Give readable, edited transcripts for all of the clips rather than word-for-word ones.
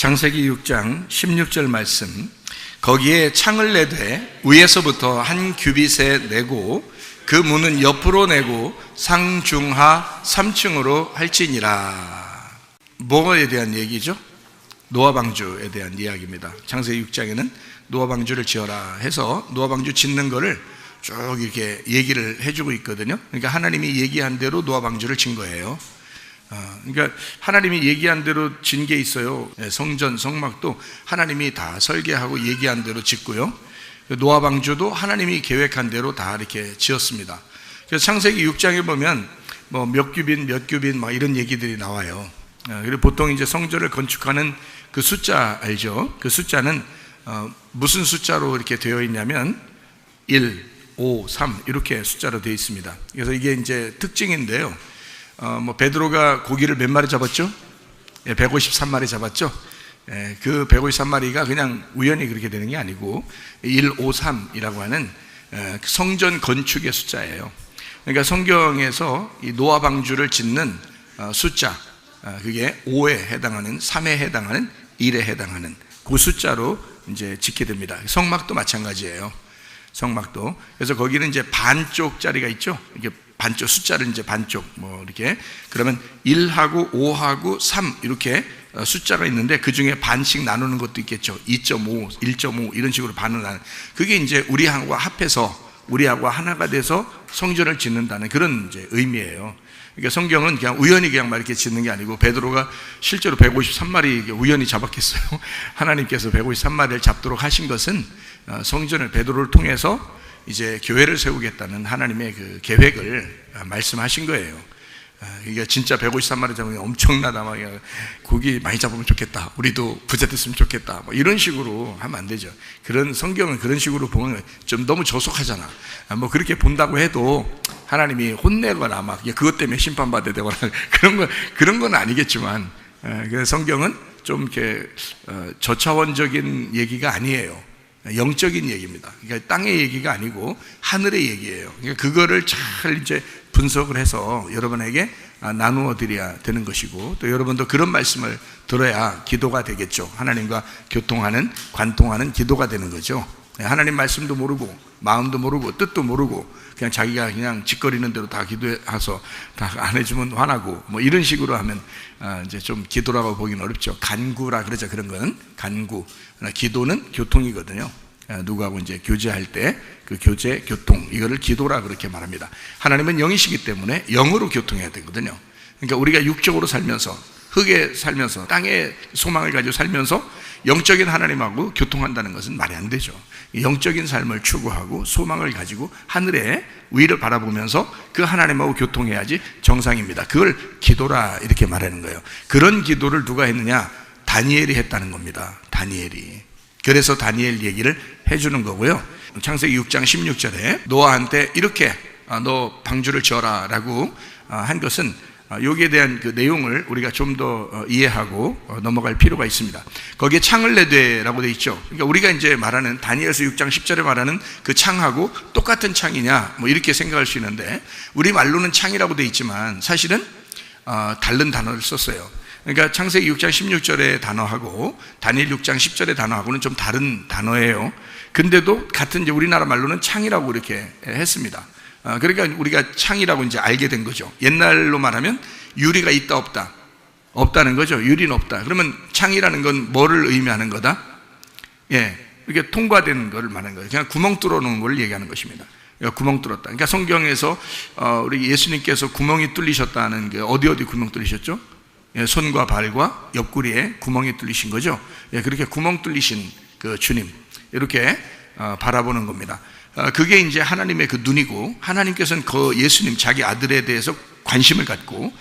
창세기 6장 16절 말씀, 거기에 창을 내되 위에서부터 한 규빗에 내고 그 문은 옆으로 내고 상중하 3층으로 할지니라. 뭐에 대한 얘기죠? 노아 방주에 대한 이야기입니다. 창세기 6장에는 노아 방주를 지어라 해서 노아 방주 짓는 거를 쭉 이렇게 얘기를 해주고 있거든요. 그러니까 하나님이 얘기한 대로 노아 방주를 진 거예요. 그러니까 하나님이 얘기한 대로 진 게 있어요. 성전, 성막도 하나님이 다 설계하고 얘기한 대로 짓고요. 노아 방주도 하나님이 계획한 대로 다 이렇게 지었습니다. 그래서 창세기 6장에 보면 뭐 몇 규빗 막 이런 얘기들이 나와요. 그리고 보통 이제 성전을 건축하는 그 숫자 알죠? 그 숫자는 무슨 숫자로 이렇게 되어 있냐면 1, 5, 3 이렇게 숫자로 되어 있습니다. 그래서 이게 이제 특징인데요. 베드로가 고기를 몇 마리 잡았죠? 153마리 잡았죠? 그 153마리가 그냥 우연히 그렇게 되는 게 아니고 153이라고 하는 성전 건축의 숫자예요. 그러니까 성경에서 이 노아 방주를 짓는 숫자, 그게 5에 해당하는, 3에 해당하는, 1에 해당하는 그 숫자로 이제 짓게 됩니다. 성막도 마찬가지예요. 성막도. 그래서 거기는 이제 반쪽짜리가 있죠. 이게 반쪽 숫자를 이제 반쪽 이렇게, 그러면 1하고 5하고 3 이렇게 숫자가 있는데 그 중에 반씩 나누는 것도 있겠죠. 2.5, 1.5 이런 식으로 반을 나누는, 그게 이제 우리하고 합해서 우리하고 하나가 돼서 성전을 짓는다는 그런 이제 의미예요. 그러니까 성경은 그냥 우연히 그냥 막 이렇게 짓는 게 아니고, 베드로가 실제로 153마리 우연히 잡았겠어요? 하나님께서 153마리를 잡도록 하신 것은 성전을 베드로를 통해서 이제 교회를 세우겠다는 하나님의 그 계획을 말씀하신 거예요. 이게 진짜 153마리 잡으면 엄청나다, 막 고기 많이 잡으면 좋겠다, 우리도 부자 됐으면 좋겠다, 뭐 이런 식으로 하면 안 되죠. 그런 성경은 그런 식으로 보면 좀 너무 저속하잖아. 그렇게 본다고 해도 하나님이 혼내거나 막 그것 때문에 심판받아야 되거나 그런 건 아니겠지만, 성경은 좀 이렇게 저차원적인 얘기가 아니에요. 영적인 얘기입니다. 그러니까 땅의 얘기가 아니고 하늘의 얘기예요. 그러니까 그거를 잘 이제 분석을 해서 여러분에게 나누어 드려야 되는 것이고, 또 여러분도 그런 말씀을 들어야 기도가 되겠죠. 하나님과 교통하는, 관통하는 기도가 되는 거죠. 하나님 말씀도 모르고 마음도 모르고 뜻도 모르고 그냥 자기가 그냥 짓거리는 대로 다 기도해서 다 안 해주면 화나고 이런 식으로 하면 이제 좀 기도라고 보기는 어렵죠. 간구라 그러죠. 그런 건 간구. 기도는 교통이거든요. 누구하고 이제 교제할 때 그 교제, 교통, 이거를 기도라 그렇게 말합니다. 하나님은 영이시기 때문에 영으로 교통해야 되거든요. 그러니까 우리가 육적으로 살면서, 흙에 살면서, 땅의 소망을 가지고 살면서 영적인 하나님하고 교통한다는 것은 말이 안 되죠. 영적인 삶을 추구하고 소망을 가지고 하늘의 위를 바라보면서 그 하나님하고 교통해야지 정상입니다. 그걸 기도라 이렇게 말하는 거예요. 그런 기도를 누가 했느냐? 다니엘이 했다는 겁니다. 다니엘이. 그래서 다니엘 얘기를 해주는 거고요. 창세기 6장 16절에 노아한테 이렇게 너 방주를 지어라 라고 한 것은 여기에 대한 그 내용을 우리가 좀 더 이해하고 넘어갈 필요가 있습니다. 거기에 창을 내되 라고 되어 있죠. 그러니까 우리가 이제 말하는 다니엘서 6장 10절에 말하는 그 창하고 똑같은 창이냐 이렇게 생각할 수 있는데, 우리 말로는 창이라고 되어 있지만 사실은 다른 단어를 썼어요. 그러니까 창세기 6장 16절의 단어하고 다니엘 6장 10절의 단어하고는 좀 다른 단어예요. 근데도 같은 이제 우리나라 말로는 창이라고 이렇게 했습니다. 그러니까 우리가 창이라고 이제 알게 된 거죠. 옛날로 말하면 유리가 있다 없다, 없다는 거죠. 유리는 없다. 그러면 창이라는 건 뭐를 의미하는 거다? 이게 통과된 걸 말하는 거예요. 그냥 구멍 뚫어 놓은 걸 얘기하는 것입니다. 구멍 뚫었다. 그러니까 성경에서 우리 예수님께서 구멍이 뚫리셨다는 게 어디 구멍 뚫리셨죠? 손과 발과 옆구리에 구멍이 뚫리신 거죠. 그렇게 구멍 뚫리신 그 주님 이렇게 바라보는 겁니다. 그게 이제 하나님의 그 눈이고, 하나님께서는 그 예수님 자기 아들에 대해서 관심을 갖고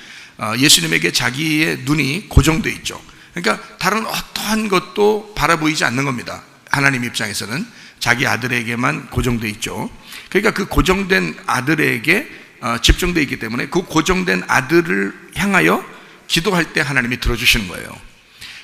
예수님에게 자기의 눈이 고정되어 있죠. 그러니까 다른 어떠한 것도 바라보이지 않는 겁니다. 하나님 입장에서는 자기 아들에게만 고정되어 있죠. 그러니까 그 고정된 아들에게 집중되어 있기 때문에 그 고정된 아들을 향하여 기도할 때 하나님이 들어주시는 거예요.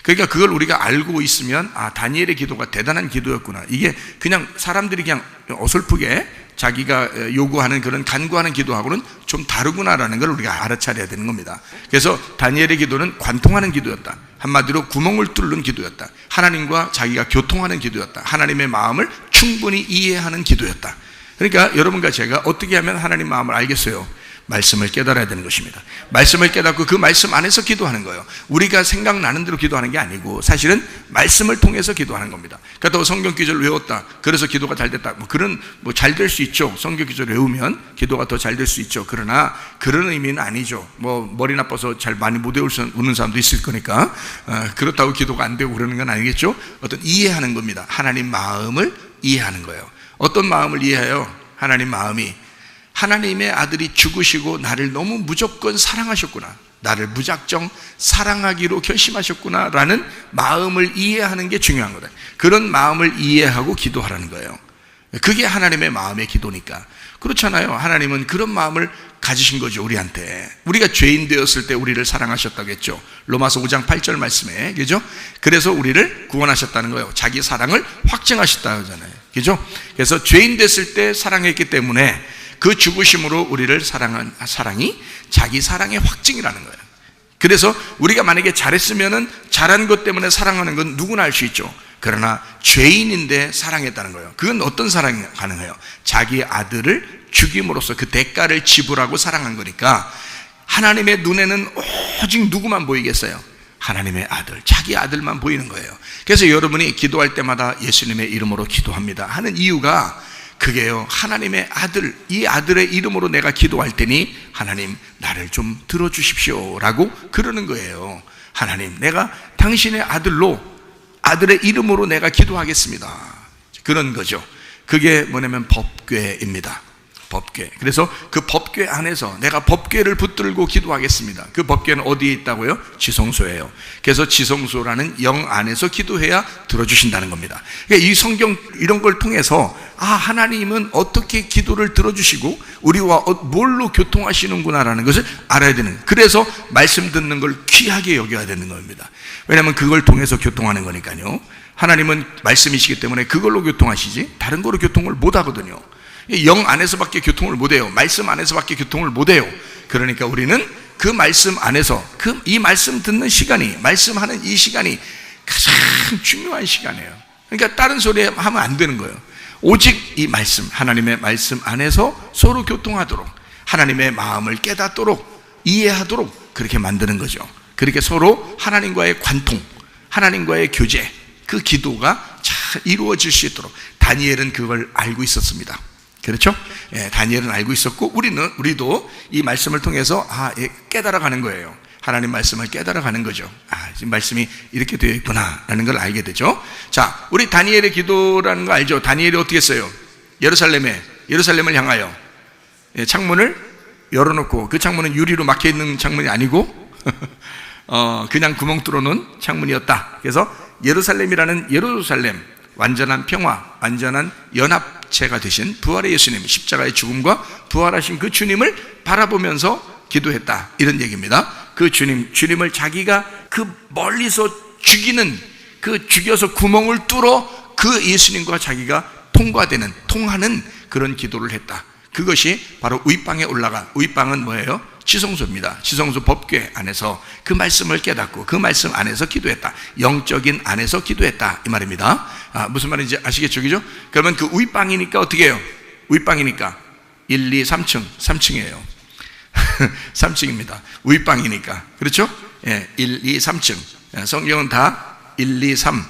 그러니까 그걸 우리가 알고 있으면 다니엘의 기도가 대단한 기도였구나, 이게 그냥 사람들이 그냥 어설프게 자기가 요구하는 그런 간구하는 기도하고는 좀 다르구나라는 걸 우리가 알아차려야 되는 겁니다. 그래서 다니엘의 기도는 관통하는 기도였다. 한마디로 구멍을 뚫는 기도였다. 하나님과 자기가 교통하는 기도였다. 하나님의 마음을 충분히 이해하는 기도였다. 그러니까 여러분과 제가 어떻게 하면 하나님 마음을 알겠어요? 말씀을 깨달아야 되는 것입니다. 말씀을 깨닫고 그 말씀 안에서 기도하는 거예요. 우리가 생각나는 대로 기도하는 게 아니고 사실은 말씀을 통해서 기도하는 겁니다. 그러니까 또 성경 구절을 외웠다, 그래서 기도가 잘 됐다, 그런 잘 될 수 있죠. 성경 구절을 외우면 기도가 더 잘 될 수 있죠. 그러나 그런 의미는 아니죠. 머리 나빠서 잘 많이 못 외우는 사람도 있을 거니까 그렇다고 기도가 안 되고 그러는 건 아니겠죠. 어떤 이해하는 겁니다. 하나님 마음을 이해하는 거예요. 어떤 마음을 이해해요? 하나님 마음이 하나님의 아들이 죽으시고 나를 너무 무조건 사랑하셨구나, 나를 무작정 사랑하기로 결심하셨구나 라는 마음을 이해하는 게 중요한 거다. 그런 마음을 이해하고 기도하라는 거예요. 그게 하나님의 마음의 기도니까. 그렇잖아요. 하나님은 그런 마음을 가지신 거죠. 우리한테. 우리가 죄인 되었을 때 우리를 사랑하셨다고 했죠. 로마서 5장 8절 말씀에, 그죠? 그래서 우리를 구원하셨다는 거예요. 자기 사랑을 확증하셨다고 하잖아요. 그죠? 그래서 죄인 됐을 때 사랑했기 때문에 그 죽으심으로 우리를 사랑한 사랑이 자기 사랑의 확증이라는 거예요. 그래서 우리가 만약에 잘했으면은 잘한 것 때문에 사랑하는 건 누구나 알 수 있죠. 그러나 죄인인데 사랑했다는 거예요. 그건 어떤 사랑이 가능해요? 자기 아들을 죽임으로써 그 대가를 지불하고 사랑한 거니까 하나님의 눈에는 오직 누구만 보이겠어요? 하나님의 아들, 자기 아들만 보이는 거예요. 그래서 여러분이 기도할 때마다 예수님의 이름으로 기도합니다 하는 이유가 그게요, 하나님의 아들, 이 아들의 이름으로 내가 기도할 테니 하나님 나를 좀 들어주십시오 라고 그러는 거예요. 하나님, 내가 당신의 아들로, 아들의 이름으로 내가 기도하겠습니다. 그런 거죠. 그게 뭐냐면 법궤입니다. 법궤. 그래서 그 법궤 안에서 내가 법궤를 붙들고 기도하겠습니다. 그 법궤는 어디에 있다고요? 지성소예요. 그래서 지성소라는 영 안에서 기도해야 들어주신다는 겁니다. 그러니까 이 성경 이런 걸 통해서 하나님은 어떻게 기도를 들어주시고 우리와 뭘로 교통하시는구나라는 것을 알아야 되는, 그래서 말씀 듣는 걸 귀하게 여겨야 되는 겁니다. 왜냐하면 그걸 통해서 교통하는 거니까요. 하나님은 말씀이시기 때문에 그걸로 교통하시지 다른 거로 교통을 못 하거든요. 영 안에서밖에 교통을 못해요. 말씀 안에서밖에 교통을 못해요. 그러니까 우리는 그 말씀 안에서 이 말씀 듣는 시간이, 말씀하는 이 시간이 가장 중요한 시간이에요. 그러니까 다른 소리 하면 안 되는 거예요. 오직 이 말씀, 하나님의 말씀 안에서 서로 교통하도록, 하나님의 마음을 깨닫도록, 이해하도록 그렇게 만드는 거죠. 그렇게 서로 하나님과의 관통, 하나님과의 교제, 그 기도가 잘 이루어질 수 있도록 다니엘은 그걸 알고 있었습니다. 그렇죠? 다니엘은 알고 있었고 우리도 이 말씀을 통해서 깨달아가는 거예요. 하나님 말씀을 깨달아가는 거죠. 지금 말씀이 이렇게 되어 있구나 라는 걸 알게 되죠. 자, 우리 다니엘의 기도라는 거 알죠? 다니엘이 어떻게 했어요? 예루살렘을 향하여 창문을 열어놓고, 그 창문은 유리로 막혀있는 창문이 아니고 그냥 구멍 뚫어놓은 창문이었다. 그래서 예루살렘이라는 예루살렘, 완전한 평화, 완전한 연합체가 되신 부활의 예수님, 십자가의 죽음과 부활하신 그 주님을 바라보면서 기도했다, 이런 얘기입니다. 그 주님을 자기가 그 멀리서 죽여서 구멍을 뚫어 그 예수님과 자기가 통하는 그런 기도를 했다. 그것이 바로 윗방에 윗방은 뭐예요? 지성소입니다. 지성소 법궤 안에서 그 말씀을 깨닫고 그 말씀 안에서 기도했다. 영적인 안에서 기도했다, 이 말입니다. 무슨 말인지 아시겠죠? 그죠? 그러면 그 윗방이니까 어떻게 해요? 윗방이니까 1, 2, 3층이에요 3층입니다 윗방이니까. 그렇죠? 1, 2, 3층. 성경은 다 1, 2, 3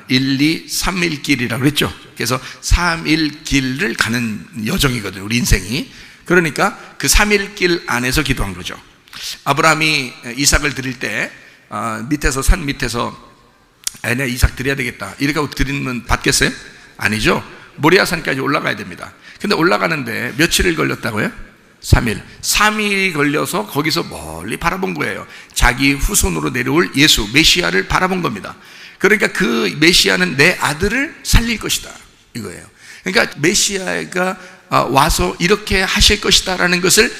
1, 2, 3일 길이라고 그랬죠. 그래서 3일 길을 가는 여정이거든요, 우리 인생이. 그러니까 그 3일 길 안에서 기도한 거죠. 아브라함이 이삭을 드릴 때 산 밑에서 내가 이삭 드려야 되겠다 이렇게 하고 드리면 받겠어요? 아니죠. 모리아산까지 올라가야 됩니다. 근데 올라가는데 며칠을 걸렸다고요? 3일이 걸려서 거기서 멀리 바라본 거예요. 자기 후손으로 내려올 예수 메시아를 바라본 겁니다. 그러니까 그 메시아는 내 아들을 살릴 것이다, 이거예요. 그러니까 메시아가 와서 이렇게 하실 것이다 라는 것을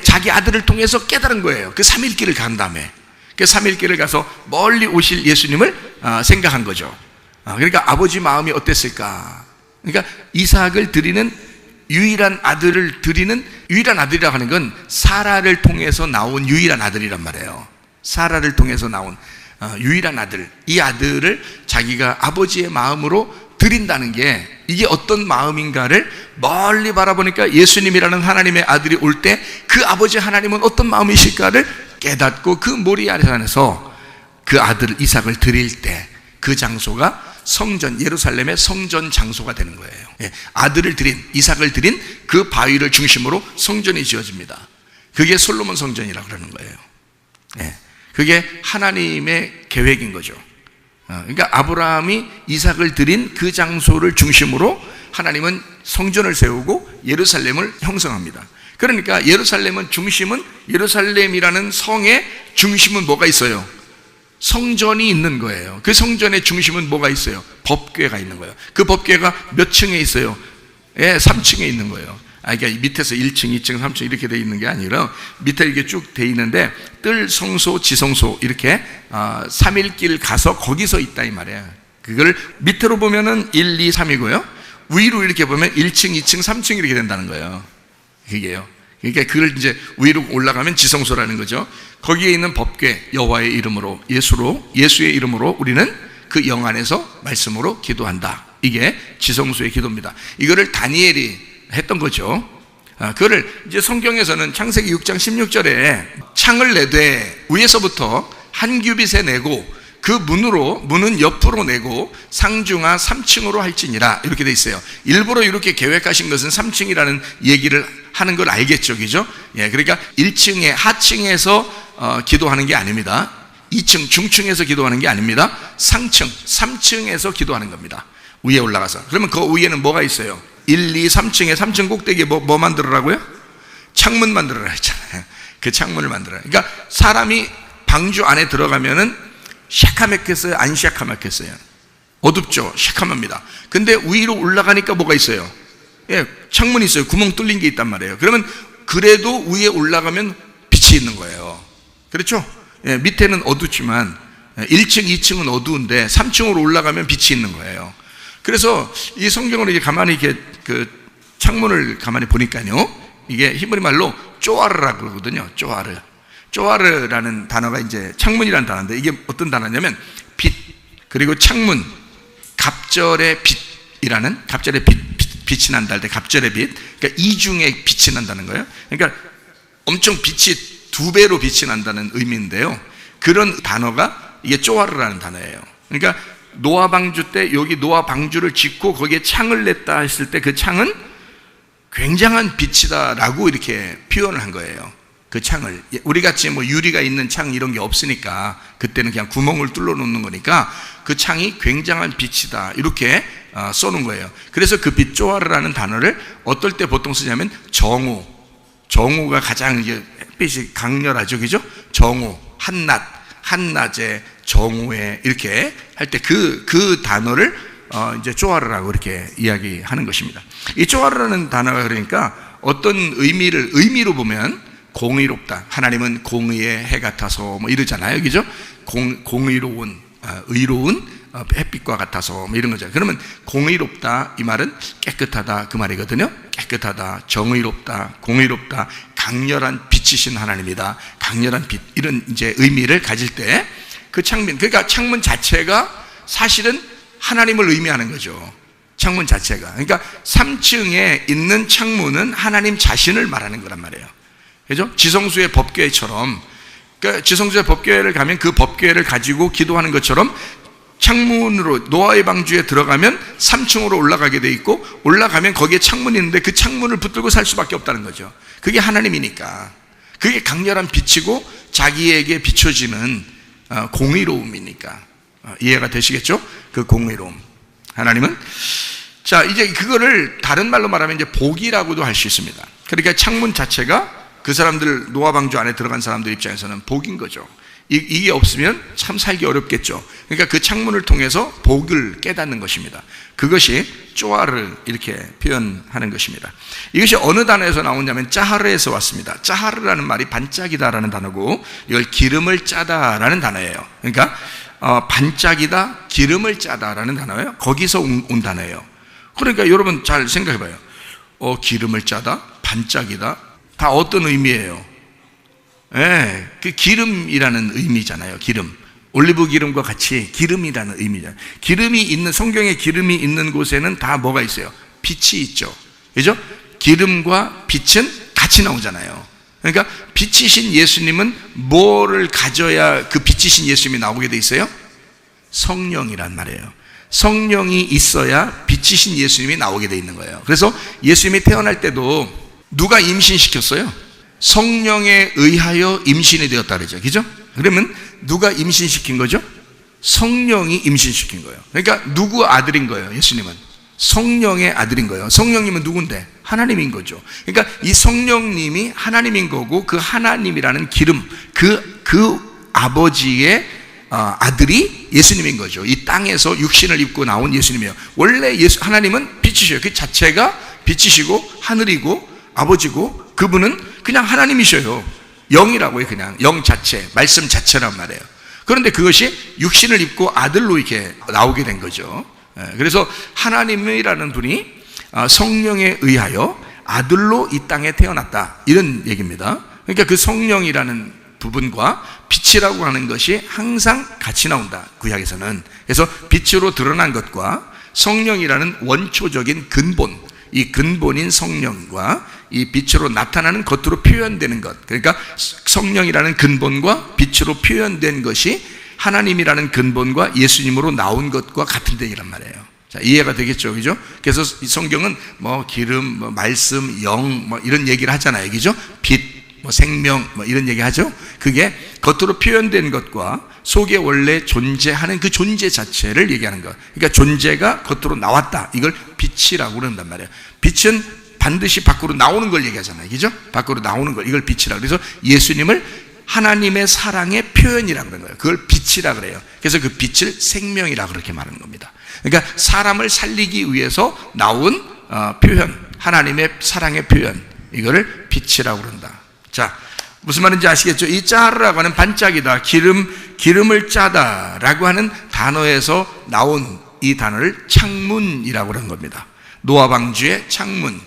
자기 아들을 통해서 깨달은 거예요. 그 3일 길을 간 다음에 그 3일 길을 가서 멀리 오실 예수님을 생각한 거죠. 그러니까 아버지 마음이 어땠을까? 그러니까 이삭을 드리는 유일한 아들이라고 하는 건 사라를 통해서 나온 유일한 아들이란 말이에요. 사라를 통해서 나온 유일한 아들, 이 아들을 자기가 아버지의 마음으로 드린다는 게 이게 어떤 마음인가를 멀리 바라보니까 예수님이라는 하나님의 아들이 올 때 그 아버지 하나님은 어떤 마음이실까를 깨닫고 그 모리아 산에서 그 아들 이삭을 드릴 때 그 장소가 성전, 예루살렘의 성전 장소가 되는 거예요. 아들을 드린, 이삭을 드린 그 바위를 중심으로 성전이 지어집니다. 그게 솔로몬 성전이라고 그러는 거예요. 그게 하나님의 계획인 거죠. 그러니까 아브라함이 이삭을 드린 그 장소를 중심으로 하나님은 성전을 세우고 예루살렘을 형성합니다. 그러니까 예루살렘은 중심은, 예루살렘이라는 성의 중심은 뭐가 있어요? 성전이 있는 거예요. 그 성전의 중심은 뭐가 있어요? 법궤가 있는 거예요. 그 법궤가 몇 층에 있어요? 3층에 있는 거예요. 그러니까 밑에서 1층, 2층, 3층 이렇게 돼 있는 게 아니라 밑에 이렇게 쭉 돼 있는데 뜰, 성소, 지성소 이렇게 3일길 가서 거기서 있다 이 말이에요. 그걸 밑으로 보면은 1, 2, 3이고요. 위로 이렇게 보면 1층, 2층, 3층 이렇게 된다는 거예요. 그게요. 그러니까 그걸 이제 위로 올라가면 지성소라는 거죠. 거기에 있는 법궤, 여호와의 이름으로, 예수의 이름으로 우리는 그 영 안에서 말씀으로 기도한다. 이게 지성소의 기도입니다. 이거를 다니엘이 했던 거죠. 그거를 이제 성경에서는 창세기 6장 16절에 창을 내되 위에서부터 한 규빗에 내고 그 문은 옆으로 내고 상중하 3층으로 할지니라 이렇게 돼 있어요. 일부러 이렇게 계획하신 것은 3층이라는 얘기를 하는 걸 알겠죠, 그죠? 그러니까 1층에 하층에서 기도하는 게 아닙니다. 2층 중층에서 기도하는 게 아닙니다. 상층 3층에서 기도하는 겁니다. 위에 올라가서. 그러면 그 위에는 뭐가 있어요? 1, 2, 3층에 3층 꼭대기에 뭐 만들어라고요? 창문 만들어라 했잖아요. 그 창문을 만들어라. 그러니까 사람이 방주 안에 들어가면은 시커멓겠어요? 안 시커멓겠어요? 어둡죠? 시커멉니다. 근데 위로 올라가니까 뭐가 있어요? 창문이 있어요. 구멍 뚫린 게 있단 말이에요. 그러면 그래도 위에 올라가면 빛이 있는 거예요. 그렇죠? 밑에는 어둡지만 1층, 2층은 어두운데 3층으로 올라가면 빛이 있는 거예요. 그래서 이 성경으로 이제 가만히 이렇게 그 창문을 가만히 보니까요, 이게 히브리 말로 쪼아르라고 그러거든요. 쪼아르라는 단어가 이제 창문이라는 단어인데 이게 어떤 단어냐면 빛, 그리고 창문, 갑절의 빛이라는, 갑절의 빛이 난다 할 때 갑절의 빛, 그러니까 이중의 빛이 난다는 거예요. 그러니까 엄청 빛이 2배로 빛이 난다는 의미인데요. 그런 단어가 이게 쪼아르라는 단어예요. 그러니까 노아 방주 때 여기 노아 방주를 짓고 거기에 창을 냈다 했을 때 그 창은 굉장한 빛이다라고 이렇게 표현을 한 거예요. 그 창을, 우리 같이 뭐 유리가 있는 창 이런 게 없으니까 그때는 그냥 구멍을 뚫어 놓는 거니까 그 창이 굉장한 빛이다 이렇게 써놓은 거예요. 그래서 그 빛 쪼아르라는 단어를 어떨 때 보통 쓰냐면 정오가 가장 이제 햇빛이 강렬하죠, 그죠? 정오, 한낮에 정오에 이렇게 할 때 그 단어를 이제 쪼아르라고 이렇게 이야기하는 것입니다. 이 쪼아르라는 단어가 그러니까 어떤 의미로 보면 공의롭다. 하나님은 공의의 해 같아서 뭐 이러잖아요, 그죠? 공의로운, 의로운 햇빛과 같아서 뭐 이런 거죠. 그러면 공의롭다 이 말은 깨끗하다 그 말이거든요. 깨끗하다, 정의롭다, 공의롭다, 강렬한 빛이신 하나님이다. 강렬한 빛, 이런 이제 의미를 가질 때 그 창문, 그러니까 창문 자체가 사실은 하나님을 의미하는 거죠. 창문 자체가. 그러니까 3층에 있는 창문은 하나님 자신을 말하는 거란 말이에요. 그죠? 지성소의 법궤처럼, 그러니까 지성소의 법궤를 가면 그 법궤를 가지고 기도하는 것처럼 창문으로 노아의 방주에 들어가면 3층으로 올라가게 돼 있고 올라가면 거기에 창문이 있는데 그 창문을 붙들고 살 수밖에 없다는 거죠. 그게 하나님이니까. 그게 강렬한 빛이고 자기에게 비춰지는 공의로움이니까. 이해가 되시겠죠? 그 공의로움. 하나님은 자, 이제 그거를 다른 말로 말하면 이제 복이라고도 할 수 있습니다. 그러니까 창문 자체가 그 사람들, 노아 방주 안에 들어간 사람들 입장에서는 복인 거죠. 이게 없으면 참 살기 어렵겠죠. 그러니까 그 창문을 통해서 복을 깨닫는 것입니다. 그것이 쪼아르 이렇게 표현하는 것입니다. 이것이 어느 단어에서 나오냐면 짜하르에서 왔습니다. 짜하르라는 말이 반짝이다라는 단어고 이걸 기름을 짜다라는 단어예요. 그러니까 반짝이다, 기름을 짜다라는 단어예요. 거기서 온 단어예요. 그러니까 여러분 잘 생각해봐요. 기름을 짜다, 반짝이다, 다 어떤 의미예요? 예, 그 기름이라는 의미잖아요. 기름. 올리브 기름과 같이 기름이라는 의미잖아요. 기름이 있는, 성경에 기름이 있는 곳에는 다 뭐가 있어요? 빛이 있죠. 그죠? 기름과 빛은 같이 나오잖아요. 그러니까 빛이신 예수님은 뭐를 가져야 그 빛이신 예수님이 나오게 돼 있어요? 성령이란 말이에요. 성령이 있어야 빛이신 예수님이 나오게 돼 있는 거예요. 그래서 예수님이 태어날 때도 누가 임신시켰어요? 성령에 의하여 임신이 되었다 그러죠. 그죠? 그러면 누가 임신시킨 거죠? 성령이 임신시킨 거예요. 그러니까 누구 아들인 거예요? 예수님은 성령의 아들인 거예요. 성령님은 누군데? 하나님인 거죠. 그러니까 이 성령님이 하나님인 거고, 그 하나님이라는 기름, 그 아버지의 아들이 예수님인 거죠. 이 땅에서 육신을 입고 나온 예수님이에요. 원래 하나님은 빛이셔요. 그 자체가 빛이시고 하늘이고 아버지고, 그분은 그냥 하나님이셔요. 영이라고요. 그냥 영 자체, 말씀 자체란 말이에요. 그런데 그것이 육신을 입고 아들로 이렇게 나오게 된 거죠. 그래서 하나님이라는 분이 성령에 의하여 아들로 이 땅에 태어났다, 이런 얘기입니다. 그러니까 그 성령이라는 부분과 빛이라고 하는 것이 항상 같이 나온다, 구약에서는. 그래서 빛으로 드러난 것과 성령이라는 원초적인 근본, 이 근본인 성령과 이 빛으로 나타나는 겉으로 표현되는 것, 그러니까 성령이라는 근본과 빛으로 표현된 것이 하나님이라는 근본과 예수님으로 나온 것과 같은 얘기란 말이에요. 자, 이해가 되겠죠, 그죠? 그래서 이 성경은 뭐 기름, 뭐 말씀, 영, 뭐 이런 얘기를 하잖아요, 그죠? 빛, 뭐 생명, 뭐 이런 얘기 하죠. 그게 겉으로 표현된 것과 속에 원래 존재하는 그 존재 자체를 얘기하는 것. 그러니까 존재가 겉으로 나왔다, 이걸 빛이라고 그런단 말이에요. 빛은 반드시 밖으로 나오는 걸 얘기하잖아요, 그죠? 밖으로 나오는 걸, 이걸 빛이라고. 그래서 예수님을 하나님의 사랑의 표현이라고 그러는 거예요. 그걸 빛이라고 그래요. 그래서 그 빛을 생명이라고 그렇게 말하는 겁니다. 그러니까 사람을 살리기 위해서 나온 표현, 하나님의 사랑의 표현, 이거를 빛이라고 그런다. 자, 무슨 말인지 아시겠죠? 이 짜르라고 하는 반짝이다, 기름을 짜다 라고 하는 단어에서 나온 이 단어를 창문이라고 하는 겁니다. 노아 방주의 창문.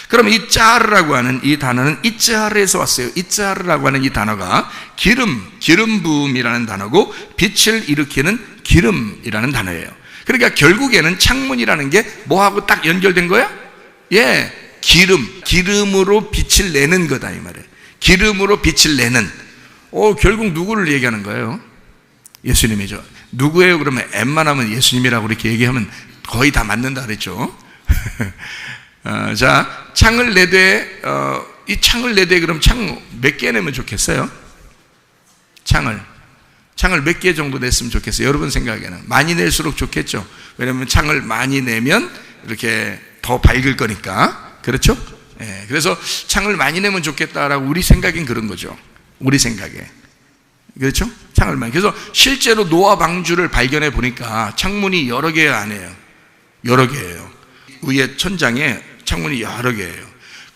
그럼 이 짜르라고 하는 이 단어는 이짜르에서 왔어요. 이짜르라고 하는 이 단어가 기름 부음이라는 단어고, 빛을 일으키는 기름이라는 단어예요. 그러니까 결국에는 창문이라는 게 뭐하고 딱 연결된 거야? 예, 기름으로 빛을 내는 거다, 이 말이에요. 기름으로 빛을 내는. 결국 누구를 얘기하는 거예요? 예수님이죠. 누구예요? 그러면 M만 하면 예수님이라고 이렇게 얘기하면 거의 다 맞는다 그랬죠. 자, 창을 내되, 이 창을 내되, 그럼 창 몇 개 내면 좋겠어요? 창을 몇 개 정도 냈으면 좋겠어요? 여러분 생각에는 많이 낼수록 좋겠죠. 왜냐하면 창을 많이 내면 이렇게 더 밝을 거니까. 그렇죠? 예, 그래서 창을 많이 내면 좋겠다라고 우리 생각엔 그런 거죠. 우리 생각에. 그렇죠? 창을 많이. 그래서 실제로 노아 방주를 발견해 보니까 창문이 여러 개 아니에요. 여러 개예요. 위에 천장에 창문이 여러 개예요.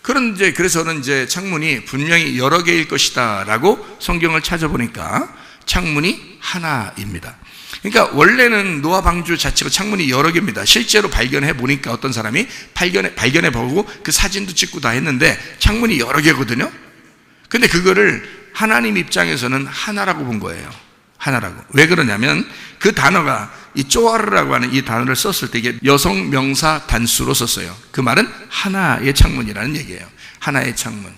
그런데 그래서는 이제 창문이 분명히 여러 개일 것이다라고 성경을 찾아보니까 창문이 하나입니다. 그러니까 원래는 노아 방주 자체가 창문이 여러 개입니다. 실제로 발견해 보니까 어떤 사람이 발견해 보고 그 사진도 찍고 다 했는데 창문이 여러 개거든요. 근데 그거를 하나님 입장에서는 하나라고 본 거예요. 하나라고. 왜 그러냐면 그 단어가 이 쪼아르라고 하는 이 단어를 썼을 때 이게 여성 명사 단수로 썼어요. 그 말은 하나의 창문이라는 얘기예요. 하나의 창문.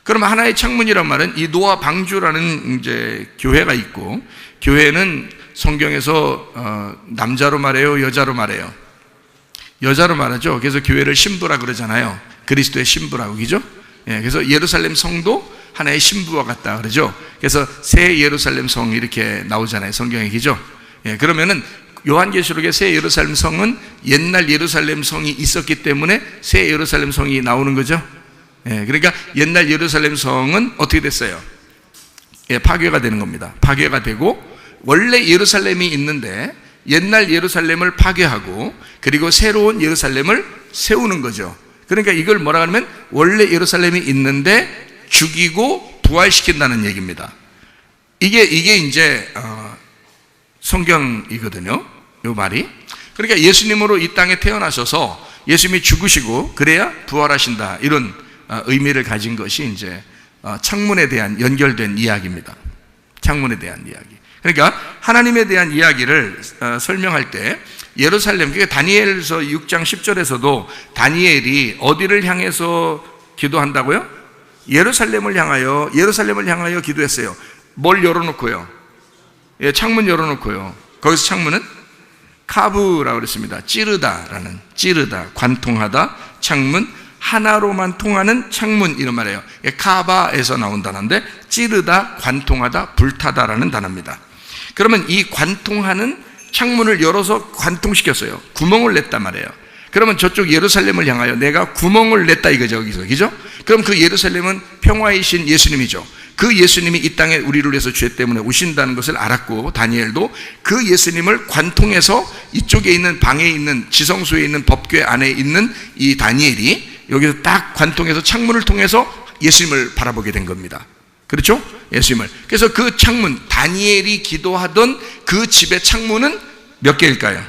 그러면 하나의 창문이란 말은 이 노아 방주라는 이제 교회가 있고, 교회는 성경에서 남자로 말해요, 여자로 말해요? 여자로 말하죠. 그래서 교회를 신부라 그러잖아요. 그리스도의 신부라고, 그죠? 예, 그래서 예루살렘 성도 하나의 신부와 같다 그러죠. 그래서 새 예루살렘 성 이렇게 나오잖아요, 성경에, 그죠? 예, 그러면은 요한계시록의 새 예루살렘 성은 옛날 예루살렘 성이 있었기 때문에 새 예루살렘 성이 나오는 거죠. 예, 그러니까 옛날 예루살렘 성은 어떻게 됐어요? 예, 파괴가 되는 겁니다. 파괴가 되고, 원래 예루살렘이 있는데 옛날 예루살렘을 파괴하고 그리고 새로운 예루살렘을 세우는 거죠. 그러니까 이걸 뭐라 하면 원래 예루살렘이 있는데 죽이고 부활시킨다는 얘기입니다. 이게 이제 성경이거든요, 이 말이. 그러니까 예수님으로 이 땅에 태어나셔서 예수님이 죽으시고 그래야 부활하신다, 이런 의미를 가진 것이 이제 창문에 대한 연결된 이야기입니다. 창문에 대한 이야기. 그러니까 하나님에 대한 이야기를 설명할 때 예루살렘, 그러니까 다니엘서 6장 10절에서도 다니엘이 어디를 향해서 기도한다고요? 예루살렘을 향하여 기도했어요. 뭘 열어놓고요? 예, 창문 열어놓고요. 거기서 창문은 카브라고 그랬습니다. 찌르다, 관통하다, 창문, 하나로만 통하는 창문, 이런 말이에요. 카바에서 나온 단어인데 찌르다, 관통하다, 불타다라는 단어입니다. 그러면 이 관통하는 창문을 열어서 관통시켰어요. 구멍을 냈단 말이에요. 그러면 저쪽 예루살렘을 향하여 내가 구멍을 냈다 이거죠, 여기서. 그죠? 그럼 그 예루살렘은 평화이신 예수님이죠. 그 예수님이 이 땅에 우리를 위해서 죄 때문에 오신다는 것을 알았고, 다니엘도 그 예수님을 관통해서 이쪽에 있는 방에 있는 지성소에 있는 법궤 안에 있는 이 다니엘이 여기서 딱 관통해서 창문을 통해서 예수님을 바라보게 된 겁니다. 그렇죠? 예수님을. 그래서 그 창문, 다니엘이 기도하던 그 집의 창문은 몇 개일까요?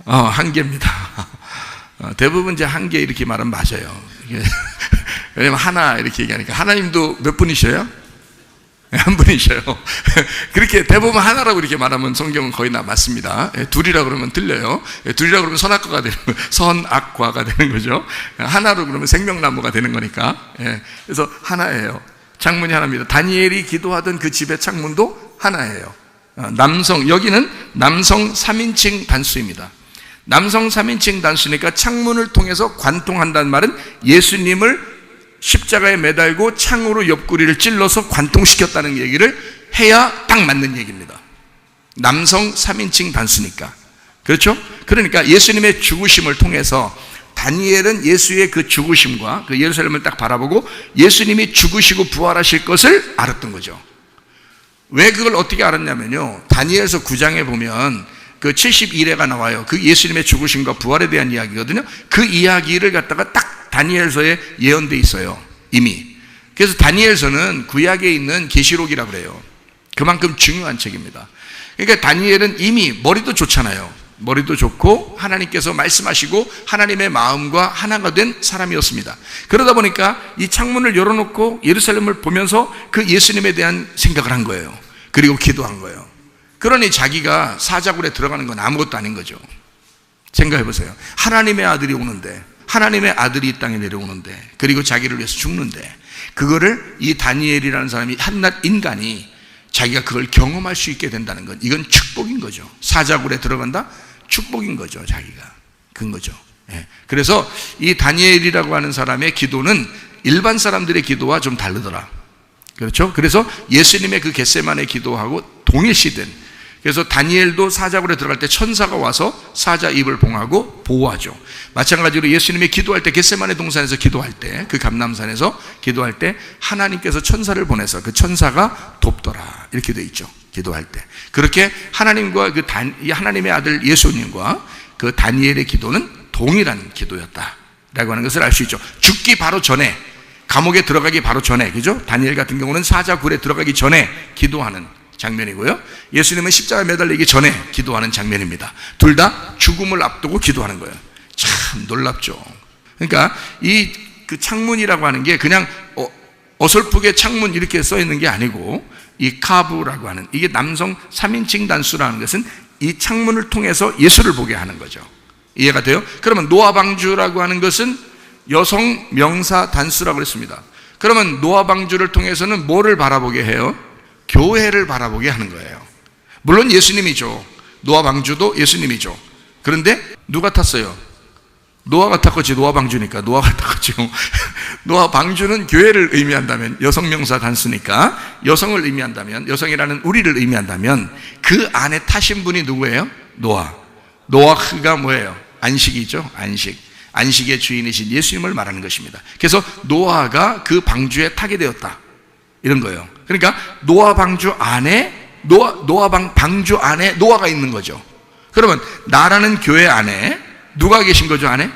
한 개입니다. 대부분 이제 한 개 이렇게 말하면 맞아요. 왜냐면 하나 이렇게 얘기하니까. 하나님도 몇 분이셔요? 한 분이셔요. 그렇게 대부분 하나라고 이렇게 말하면 성경은 거의 다 맞습니다. 둘이라고 그러면 틀려요. 둘이라고 그러면 선악과가 되는 거예요. 선악과가 되는 거죠. 하나로 그러면 생명나무가 되는 거니까. 그래서 하나예요. 창문이 하나입니다. 다니엘이 기도하던 그 집의 창문도 하나예요. 여기는 남성 3인칭 단수입니다. 남성 3인칭 단수니까 창문을 통해서 관통한다는 말은 예수님을 십자가에 매달고 창으로 옆구리를 찔러서 관통시켰다는 얘기를 해야 딱 맞는 얘기입니다. 남성 3인칭 단수니까. 그렇죠? 그러니까 예수님의 죽으심을 통해서 다니엘은 예수의 그 죽으심과 그 예루살렘을 딱 바라보고 예수님이 죽으시고 부활하실 것을 알았던 거죠. 왜 그걸 어떻게 알았냐면요, 다니엘서 9장에 보면 그 71회가 나와요. 그 예수님의 죽으심과 부활에 대한 이야기거든요. 그 이야기를 갖다가 딱 다니엘서에 예언돼 있어요, 이미. 그래서 다니엘서는 구약에 있는 계시록이라고 그래요. 그만큼 중요한 책입니다. 그러니까 다니엘은 이미 머리도 좋잖아요. 머리도 좋고 하나님께서 말씀하시고 하나님의 마음과 하나가 된 사람이었습니다. 그러다 보니까 이 창문을 열어놓고 예루살렘을 보면서 그 예수님에 대한 생각을 한 거예요. 그리고 기도한 거예요. 그러니 자기가 사자굴에 들어가는 건 아무것도 아닌 거죠. 생각해 보세요. 하나님의 아들이 오는데, 하나님의 아들이 이 땅에 내려오는데, 그리고 자기를 위해서 죽는데, 그거를 이 다니엘이라는 사람이, 한낱 인간이 자기가 그걸 경험할 수 있게 된다는 건, 이건 축복인 거죠. 사자굴에 들어간다? 축복인 거죠, 자기가. 그런 거죠. 그래서 이 다니엘이라고 하는 사람의 기도는 일반 사람들의 기도와 좀 다르더라. 그렇죠? 그래서 예수님의 그 겟세마네 기도하고 동일시된, 그래서 다니엘도 사자굴에 들어갈 때 천사가 와서 사자 입을 봉하고 보호하죠. 마찬가지로 예수님이 기도할 때, 겟세마네 동산에서 기도할 때, 그 감람산에서 기도할 때 하나님께서 천사를 보내서 그 천사가 돕더라, 이렇게 돼 있죠. 기도할 때. 그렇게 하나님과 하나님의 아들 예수님과 그 다니엘의 기도는 동일한 기도였다라고 하는 것을 알 수 있죠. 죽기 바로 전에, 감옥에 들어가기 바로 전에, 그죠? 다니엘 같은 경우는 사자굴에 들어가기 전에 기도하는 장면이고요, 예수님은 십자가에 매달리기 전에 기도하는 장면입니다. 둘 다 죽음을 앞두고 기도하는 거예요. 참 놀랍죠. 그러니까 그 창문이라고 하는 게 그냥 어설프게 창문 이렇게 써 있는 게 아니고, 이 카브라고 하는, 이게 남성 3인칭 단수라는 것은 이 창문을 통해서 예수를 보게 하는 거죠. 이해가 돼요? 그러면 노아방주라고 하는 것은 여성 명사 단수라고 했습니다. 그러면 노아방주를 통해서는 뭐를 바라보게 해요? 교회를 바라보게 하는 거예요. 물론 예수님이죠. 노아방주도 예수님이죠. 그런데 누가 탔어요? 노아가 탔겠지. 노아방주니까 노아가 탔겠죠. 노아방주는 교회를 의미한다면, 여성명사 단수니까 여성을 의미한다면, 여성이라는 우리를 의미한다면, 그 안에 타신 분이 누구예요? 노아흐가 뭐예요? 안식이죠. 안식의 주인이신 예수님을 말하는 것입니다. 그래서 노아가 그 방주에 타게 되었다, 이런 거예요. 그러니까 방주 안에 노아가 있는 거죠. 그러면 나라는 교회 안에 누가 계신 거죠? 안에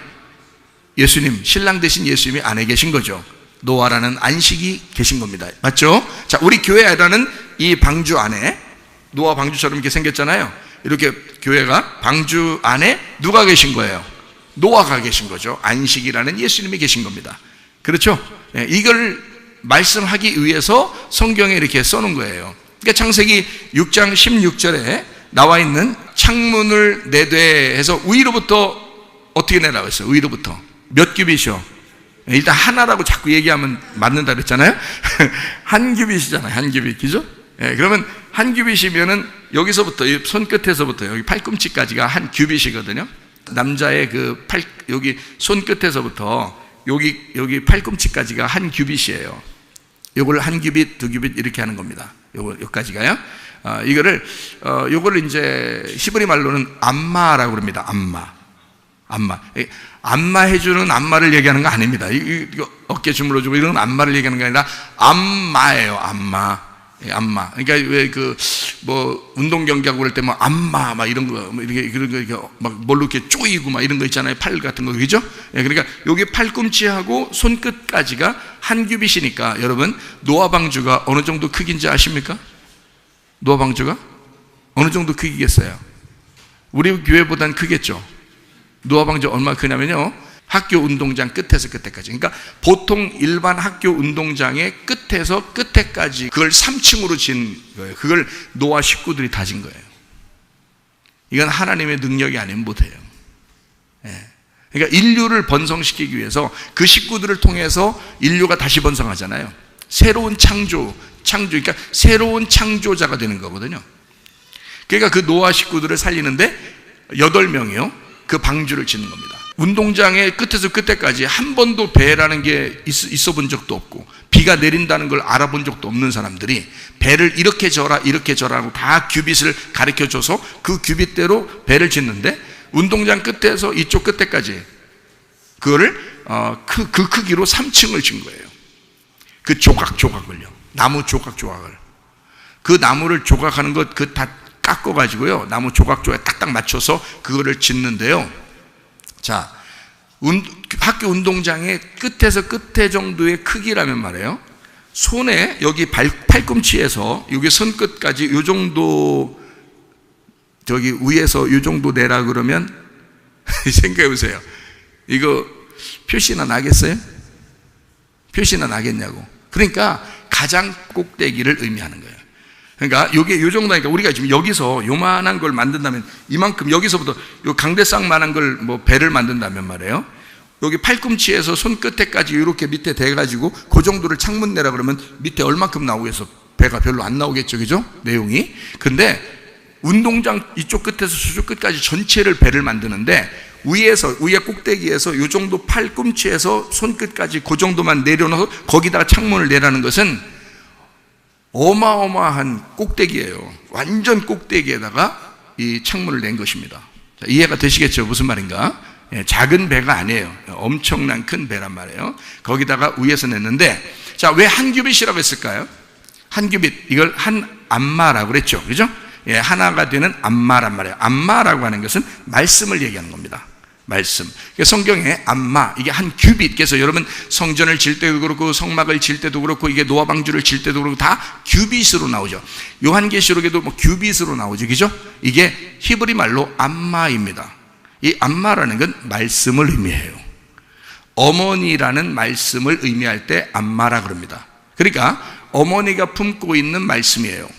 예수님, 신랑 되신 예수님이 안에 계신 거죠. 노아라는 안식이 계신 겁니다. 맞죠? 자, 우리 교회라는 이 방주 안에, 노아 방주처럼 이렇게 생겼잖아요. 이렇게 교회가 방주 안에 누가 계신 거예요? 노아가 계신 거죠. 안식이라는 예수님이 계신 겁니다. 그렇죠? 이걸 말씀하기 위해서 성경에 이렇게 써놓은 거예요. 그러니까 창세기 6장 16절에 나와 있는 창문을 내되 해서 위로부터 어떻게 내라고 했어요? 위로부터 몇 규빗이요? 일단 하나라고 자꾸 얘기하면 맞는다 그랬잖아요. 한 규빗이잖아요. 한 규빗, 그죠? 그러면 한 규빗이면은 여기서부터 손끝에서부터 여기 팔꿈치까지가 한 규빗이거든요. 남자의 여기 손끝에서부터 여기 팔꿈치까지가 한 규빗이에요. 요걸 한 규빗, 두 규빗 이렇게 하는 겁니다. 요까지가요. 요거를 이제 히브리 말로는 암마라고 그럽니다. 안마 해주는 안마를 얘기하는 거 아닙니다. 이거 어깨 주물러주고 이런 안마를 얘기하는 게 아니라 안마예요. 안마. 그러니까 왜 운동 경기하고 그럴 때 안마 이런 거 이렇게 막 뭘로 이렇게 쪼이고 이런 거 있잖아요. 팔 같은 거, 그죠? 그러니까 여기 팔꿈치하고 손끝까지가 한 규빗이니까 여러분, 노아 방주가 어느 정도 크기인지 아십니까? 노아 방주가 어느 정도 크기겠어요? 우리 교회보단 크겠죠? 노아 방주 얼마 크냐면요, 학교 운동장 끝에서 끝에까지. 그러니까 보통 일반 학교 운동장의 끝에서 끝에까지 그걸 3층으로 진 거예요. 그걸 노아 식구들이 다 진 거예요. 이건 하나님의 능력이 아니면 못해요. 그러니까 인류를 번성시키기 위해서 그 식구들을 통해서 인류가 다시 번성하잖아요. 새로운 그러니까 새로운 창조자가 되는 거거든요. 그러니까 그 노아 식구들을 살리는데 8명이요 그 방주를 짓는 겁니다. 운동장의 끝에서 끝에까지 한 번도 배라는 게 있어 본 적도 없고 비가 내린다는 걸 알아본 적도 없는 사람들이 배를 이렇게 저라 하고 다 규빗을 가르쳐줘서 그 규빗대로 배를 짓는데, 운동장 끝에서 이쪽 끝에까지 그거를 그 크기로 3층을 진 거예요. 그 조각을요, 나무 조각을, 그 나무를 조각하는 것 다 깎아가지고요, 나무 조각에 딱딱 맞춰서 그거를 짓는데요. 자, 학교 운동장의 끝에서 끝에 정도의 크기라면 말이에요, 손에 여기 팔꿈치에서 여기 손끝까지 요 정도, 저기 위에서 요 정도 내라 그러면 생각해 보세요. 이거 표시나 나겠어요? 표시나 나겠냐고. 그러니까 가장 꼭대기를 의미하는 거예요. 그러니까 요게 요 정도니까 우리가 지금 여기서 요만한 걸 만든다면, 이만큼 여기서부터 요 강대상만한 걸 배를 만든다면 말이에요, 여기 팔꿈치에서 손끝에까지 이렇게 밑에 대가지고 그 정도를 창문 내라 그러면 밑에 얼만큼 나오겠어? 배가 별로 안 나오겠죠, 그죠? 내용이. 근데 운동장 이쪽 끝에서 저쪽 끝까지 전체를 배를 만드는데, 위에 꼭대기에서 요 정도 팔꿈치에서 손끝까지 그 정도만 내려놓아서 거기다가 창문을 내라는 것은 어마어마한 꼭대기예요. 완전 꼭대기에다가 이 창문을 낸 것입니다. 자, 이해가 되시겠죠? 무슨 말인가? 작은 배가 아니에요. 엄청난 큰 배란 말이에요. 거기다가 위에서 냈는데, 자, 왜 한 규빗이라고 했을까요? 한 규빗, 이걸 한 암마라고 그랬죠, 그죠? 하나가 되는 암마란 말이에요. 암마라고 하는 것은 말씀을 얘기하는 겁니다. 말씀. 성경에 암마, 이게 한 규빗. 그래서 여러분 성전을 질 때도 그렇고 성막을 질 때도 그렇고 이게 노아 방주를 질 때도 그렇고 다 규빗으로 나오죠. 요한계시록에도 규빗으로 나오죠, 그죠? 이게 히브리 말로 암마입니다. 이 암마라는 건 말씀을 의미해요. 어머니라는 말씀을 의미할 때 암마라 그럽니다. 그러니까 어머니가 품고 있는 말씀이에요.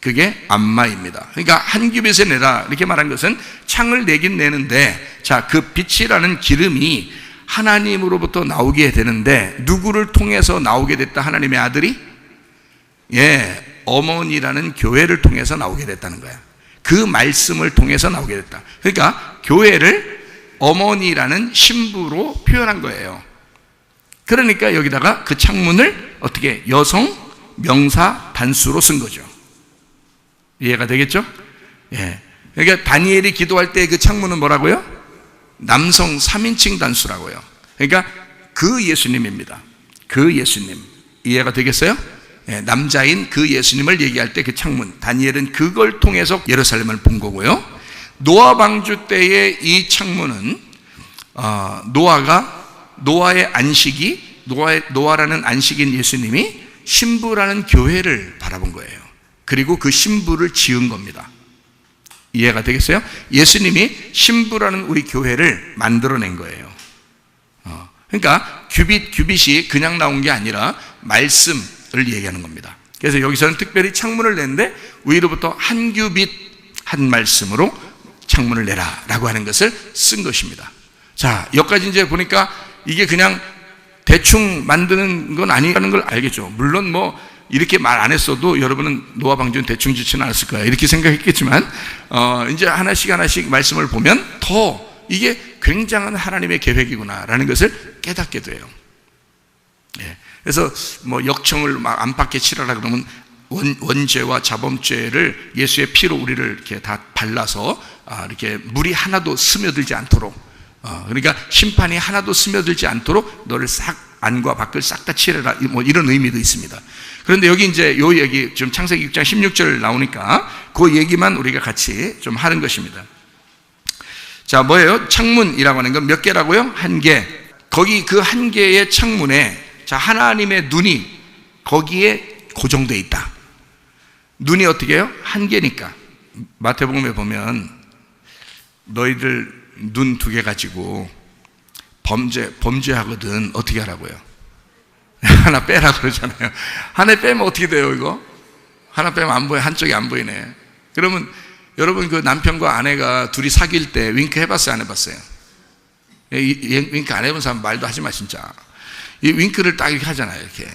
그게 암마입니다. 그러니까 한 규빗에 내라 이렇게 말한 것은 창을 내긴 내는데, 자, 그 빛이라는 기름이 하나님으로부터 나오게 되는데 누구를 통해서 나오게 됐다? 하나님의 아들이? 어머니라는 교회를 통해서 나오게 됐다는 거야. 그 말씀을 통해서 나오게 됐다. 그러니까 교회를 어머니라는 신부로 표현한 거예요. 그러니까 여기다가 그 창문을 어떻게 여성 명사 단수로 쓴 거죠. 이해가 되겠죠? 그러니까 다니엘이 기도할 때 그 창문은 뭐라고요? 남성 3인칭 단수라고요. 그러니까 그 예수님입니다. 그 예수님. 이해가 되겠어요? 남자인 그 예수님을 얘기할 때 그 창문, 다니엘은 그걸 통해서 예루살렘을 본 거고요. 노아 방주 때의 이 창문은 노아의 안식이, 노아라는 안식인 예수님이 신부라는 교회를 바라본 거예요. 그리고 그 신부를 지은 겁니다. 이해가 되겠어요? 예수님이 신부라는 우리 교회를 만들어낸 거예요. 그러니까 규빗이 그냥 나온 게 아니라 말씀을 얘기하는 겁니다. 그래서 여기서는 특별히 창문을 냈는데 위로부터 한 규빗 한 말씀으로 창문을 내라 라고 하는 것을 쓴 것입니다. 자, 여기까지 이제 보니까 이게 그냥 대충 만드는 건 아니라는 걸 알겠죠. 물론 뭐 이렇게 말 안 했어도 여러분은 노아 방주는 대충 짓지는 않았을 거야 이렇게 생각했겠지만 이제 하나씩 말씀을 보면 더 이게 굉장한 하나님의 계획이구나 라는 것을 깨닫게 돼요. 예. 그래서 뭐 역청을 막 안팎에 칠하라 그러면 원죄와 자범죄를 예수의 피로 우리를 이렇게 다 발라서 이렇게 물이 하나도 스며들지 않도록 그러니까 심판이 하나도 스며들지 않도록 너를 싹 안과 밖을 싹 다 칠해라 뭐 이런 의미도 있습니다. 그런데 여기 이제 요 얘기 지금 창세기 6장 16절 나오니까 그 얘기만 우리가 같이 좀 하는 것입니다. 자, 뭐예요? 창문이라고 하는 건 몇 개라고요? 한 개. 거기 그 한 개의 창문에 자, 하나님의 눈이 거기에 고정되어 있다. 눈이 어떻게 해요? 한 개니까. 마태복음에 보면 너희들 눈 두 개 가지고 범죄하거든 어떻게 하라고요? 하나 빼라 그러잖아요. 하나 빼면 어떻게 돼요 이거? 하나 빼면 안 보여. 한쪽이 안 보이네. 그러면 여러분 그 남편과 아내가 둘이 사귈 때 윙크 해봤어요 안 해봤어요? 윙크 안 해본 사람 말도 하지 마 진짜. 이 윙크를 딱 이렇게 하잖아요 이렇게.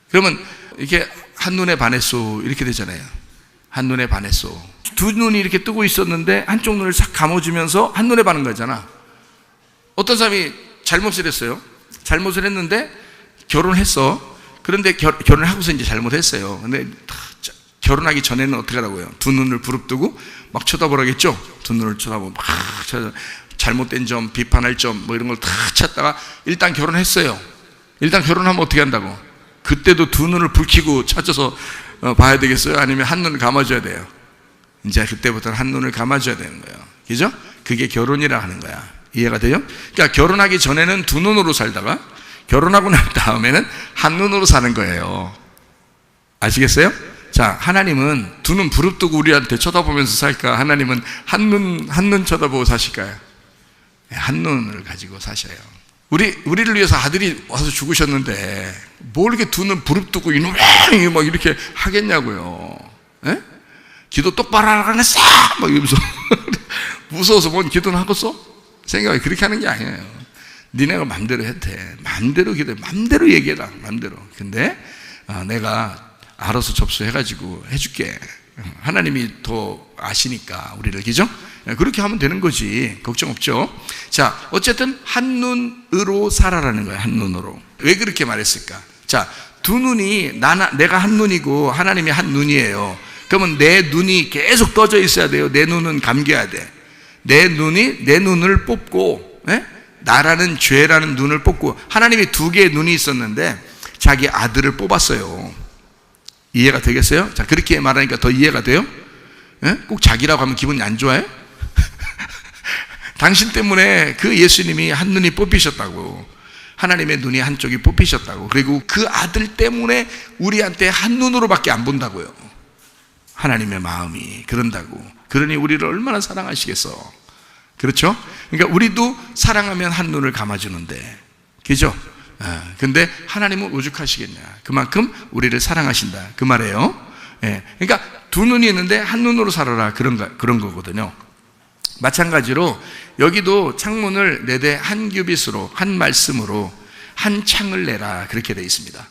그러면 이렇게 한눈에 반했소 이렇게 되잖아요. 한눈에 반했소. 두 눈이 이렇게 뜨고 있었는데 한쪽 눈을 싹 감아주면서 한눈에 반한 거잖아. 어떤 사람이 잘못을 했어요. 잘못을 했는데 결혼했어. 그런데 결혼을 하고서 이제 잘못했어요. 근데 결혼하기 전에는 어떻게 하라고요? 두 눈을 부릅뜨고 막 쳐다보라겠죠? 두 눈을 쳐다보고 막 잘못된 점, 비판할 점 뭐 이런 걸 다 찾다가 일단 결혼했어요. 일단 결혼하면 어떻게 한다고? 그때도 두 눈을 불 켜고 찾아서 봐야 되겠어요? 아니면 한 눈을 감아줘야 돼요? 이제 그때부터는 한 눈을 감아줘야 되는 거예요. 그죠? 그게 결혼이라 하는 거야. 이해가 돼요? 그러니까 결혼하기 전에는 두 눈으로 살다가 결혼하고 난 다음에는 한 눈으로 사는 거예요. 아시겠어요? 자, 하나님은 두 눈 부릅뜨고 우리한테 쳐다보면서 살까? 하나님은 한 눈 쳐다보고 사실까요? 한 눈을 가지고 사셔요. 우리를 위해서 아들이 와서 죽으셨는데 뭘 이렇게 두 눈 부릅뜨고 이놈 막 이렇게 하겠냐고요. 에? 기도 똑바로 하라고 했어! 막 이러면서 무서워서 뭔 기도는 하겠어? 생각이 그렇게 하는 게 아니에요. 니네가 맘대로 해도 돼. 맘대로 기도해. 맘대로 얘기해라. 맘대로. 근데 내가 알아서 접수해가지고 해줄게. 하나님이 더 아시니까 우리를. 그죠? 그렇게 하면 되는 거지. 걱정 없죠. 자, 어쨌든 한눈으로 살아라는 거예요. 한눈으로. 왜 그렇게 말했을까? 자, 두 눈이 내가 한 눈이고 하나님이 한 눈이에요. 그러면 내 눈이 계속 떠져 있어야 돼요. 내 눈은 감겨야 돼. 내 눈을 뽑고 나라는 죄라는 눈을 뽑고 하나님이 두 개의 눈이 있었는데 자기 아들을 뽑았어요. 이해가 되겠어요? 자, 그렇게 말하니까 더 이해가 돼요? 꼭 자기라고 하면 기분이 안 좋아요? 당신 때문에 그 예수님이 한 눈이 뽑히셨다고. 하나님의 눈이 한쪽이 뽑히셨다고. 그리고 그 아들 때문에 우리한테 한 눈으로밖에 안 본다고요. 하나님의 마음이 그런다고. 그러니 우리를 얼마나 사랑하시겠어. 그렇죠? 그러니까 우리도 사랑하면 한 눈을 감아주는데, 그죠? 근데 하나님은 오죽하시겠냐. 그만큼 우리를 사랑하신다 그 말이에요. 그러니까 두 눈이 있는데 한 눈으로 살아라 그런 거거든요. 마찬가지로 여기도 창문을 내되 한 규빗으로 한 말씀으로 한 창을 내라 그렇게 되어 있습니다.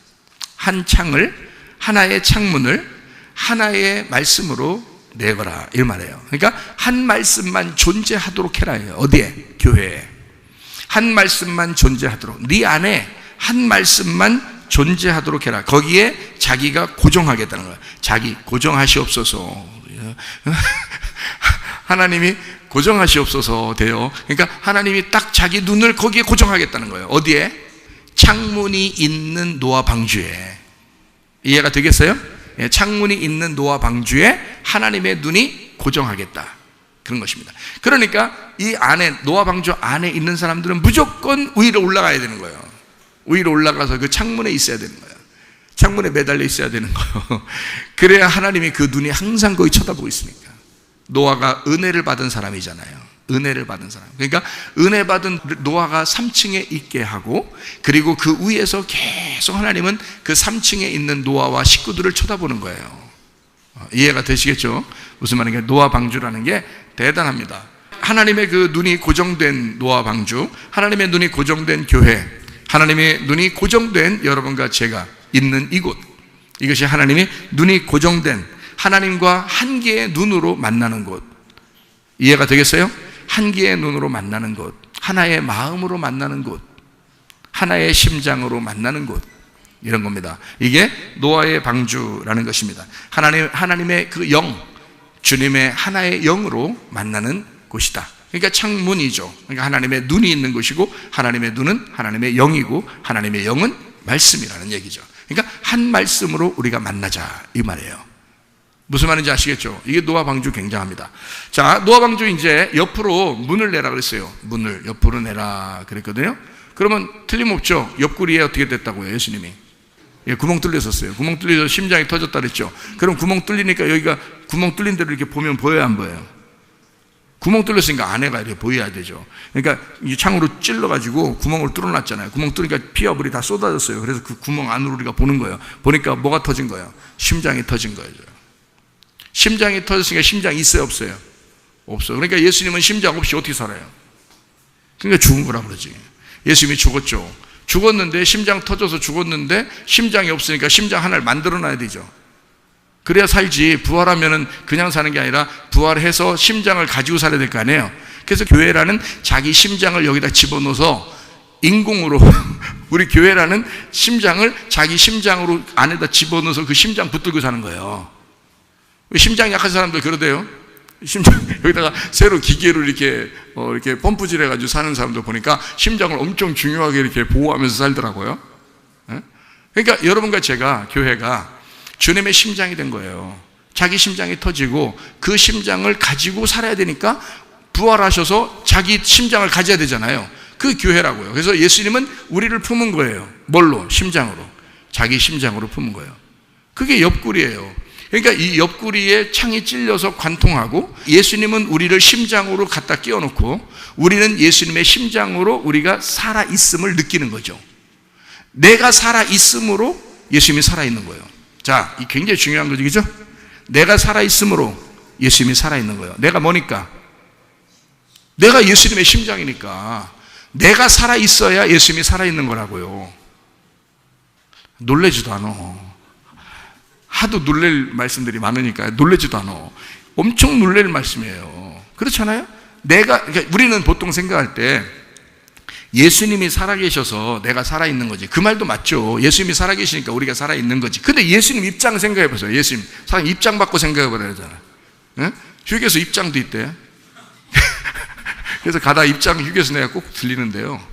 한 창을, 하나의 창문을 하나의 말씀으로 내거라 이 말이에요. 그러니까 한 말씀만 존재하도록 해라. 어디에? 교회에. 한 말씀만 존재하도록. 네 안에 한 말씀만 존재하도록 해라. 거기에 자기가 고정하겠다는 거야. 자기 고정하시옵소서. 하나님이 고정하시옵소서 돼요. 그러니까 하나님이 딱 자기 눈을 거기에 고정하겠다는 거예요. 어디에? 창문이 있는 노아 방주에. 이해가 되겠어요? 창문이 있는 노아 방주에 하나님의 눈이 고정하겠다 그런 것입니다. 그러니까 이 안에, 노아 방주 안에 있는 사람들은 무조건 위로 올라가야 되는 거예요. 위로 올라가서 그 창문에 있어야 되는 거예요. 창문에 매달려 있어야 되는 거예요. 그래야 하나님이 그 눈이 항상 거기 쳐다보고 있으니까. 노아가 은혜를 받은 사람이잖아요. 은혜를 받은 사람. 그러니까 은혜 받은 노아가 3층에 있게 하고, 그리고 그 위에서 계속 하나님은 그 3층에 있는 노아와 식구들을 쳐다보는 거예요. 이해가 되시겠죠? 무슨 말인가? 노아 방주라는 게 대단합니다. 하나님의 그 눈이 고정된 노아 방주, 하나님의 눈이 고정된 교회, 하나님의 눈이 고정된 여러분과 제가 있는 이곳, 이것이 하나님의 눈이 고정된, 하나님과 한 개의 눈으로 만나는 곳. 이해가 되겠어요? 한 개의 눈으로 만나는 곳, 하나의 마음으로 만나는 곳, 하나의 심장으로 만나는 곳, 이런 겁니다. 이게 노아의 방주라는 것입니다. 하나님의 그 영, 주님의 하나의 영으로 만나는 곳이다. 그러니까 창문이죠. 그러니까 하나님의 눈이 있는 곳이고, 하나님의 눈은 하나님의 영이고, 하나님의 영은 말씀이라는 얘기죠. 그러니까 한 말씀으로 우리가 만나자, 이 말이에요. 무슨 말인지 아시겠죠? 이게 노아 방주 굉장합니다. 자, 노아 방주 이제 옆으로 문을 내라 그랬어요. 문을 옆으로 내라 그랬거든요. 그러면 틀림없죠. 옆구리에 어떻게 됐다고요, 예수님이? 예, 구멍 뚫렸었어요. 구멍 뚫려서 심장이 터졌다 그랬죠. 그럼 구멍 뚫리니까 여기가 구멍 뚫린 대로 이렇게 보면 보여야 안 보여요? 구멍 뚫렸으니까 안에가 이렇게 보여야 되죠. 그러니까 이 창으로 찔러가지고 구멍을 뚫어놨잖아요. 구멍 뚫으니까 피와 물이 다 쏟아졌어요. 그래서 그 구멍 안으로 우리가 보는 거예요. 보니까 뭐가 터진 거예요? 심장이 터진 거예요. 심장이 터졌으니까 심장이 있어요, 없어요? 없어요. 그러니까 예수님은 심장 없이 어떻게 살아요? 그러니까 죽은 거라 그러지. 예수님이 죽었죠. 죽었는데, 심장 터져서 죽었는데 심장이 없으니까 심장 하나를 만들어 놔야 되죠. 그래야 살지. 부활하면은 그냥 사는 게 아니라 부활해서 심장을 가지고 살아야 될 거 아니에요. 그래서 교회라는 자기 심장을 여기다 집어넣어서 인공으로 우리 교회라는 심장을 자기 심장으로 안에다 집어넣어서 그 심장 붙들고 사는 거예요. 심장 약한 사람들 그러대요. 심장 여기다가 새로 기계로 이렇게 펌프질 해가지고 사는 사람들 보니까 심장을 엄청 중요하게 이렇게 보호하면서 살더라고요. 그러니까 여러분과 제가, 교회가 주님의 심장이 된 거예요. 자기 심장이 터지고 그 심장을 가지고 살아야 되니까 부활하셔서 자기 심장을 가져야 되잖아요. 그 교회라고요. 그래서 예수님은 우리를 품은 거예요. 뭘로? 심장으로. 자기 심장으로 품은 거예요. 그게 옆구리예요. 그러니까 이 옆구리에 창이 찔려서 관통하고, 예수님은 우리를 심장으로 갖다 끼워놓고 우리는 예수님의 심장으로 우리가 살아있음을 느끼는 거죠. 내가 살아있음으로 예수님이 살아있는 거예요. 자, 이 굉장히 중요한 거죠, 그죠? 내가 살아있음으로 예수님이 살아있는 거예요. 내가 뭐니까? 내가 예수님의 심장이니까 내가 살아있어야 예수님이 살아있는 거라고요. 놀라지도 않아. 하도 놀랄 말씀들이 많으니까 놀라지도 않아. 엄청 놀랄 말씀이에요. 그렇잖아요? 그러니까 우리는 보통 생각할 때 예수님이 살아계셔서 내가 살아있는 거지. 그 말도 맞죠. 예수님이 살아계시니까 우리가 살아있는 거지. 근데 예수님 입장 생각해보세요. 예수님 사람 입장 받고 생각해보라 그러잖아. 응? 휴게소 입장도 있대. 그래서 가다 입장 휴게소 내가 꼭 들리는데요.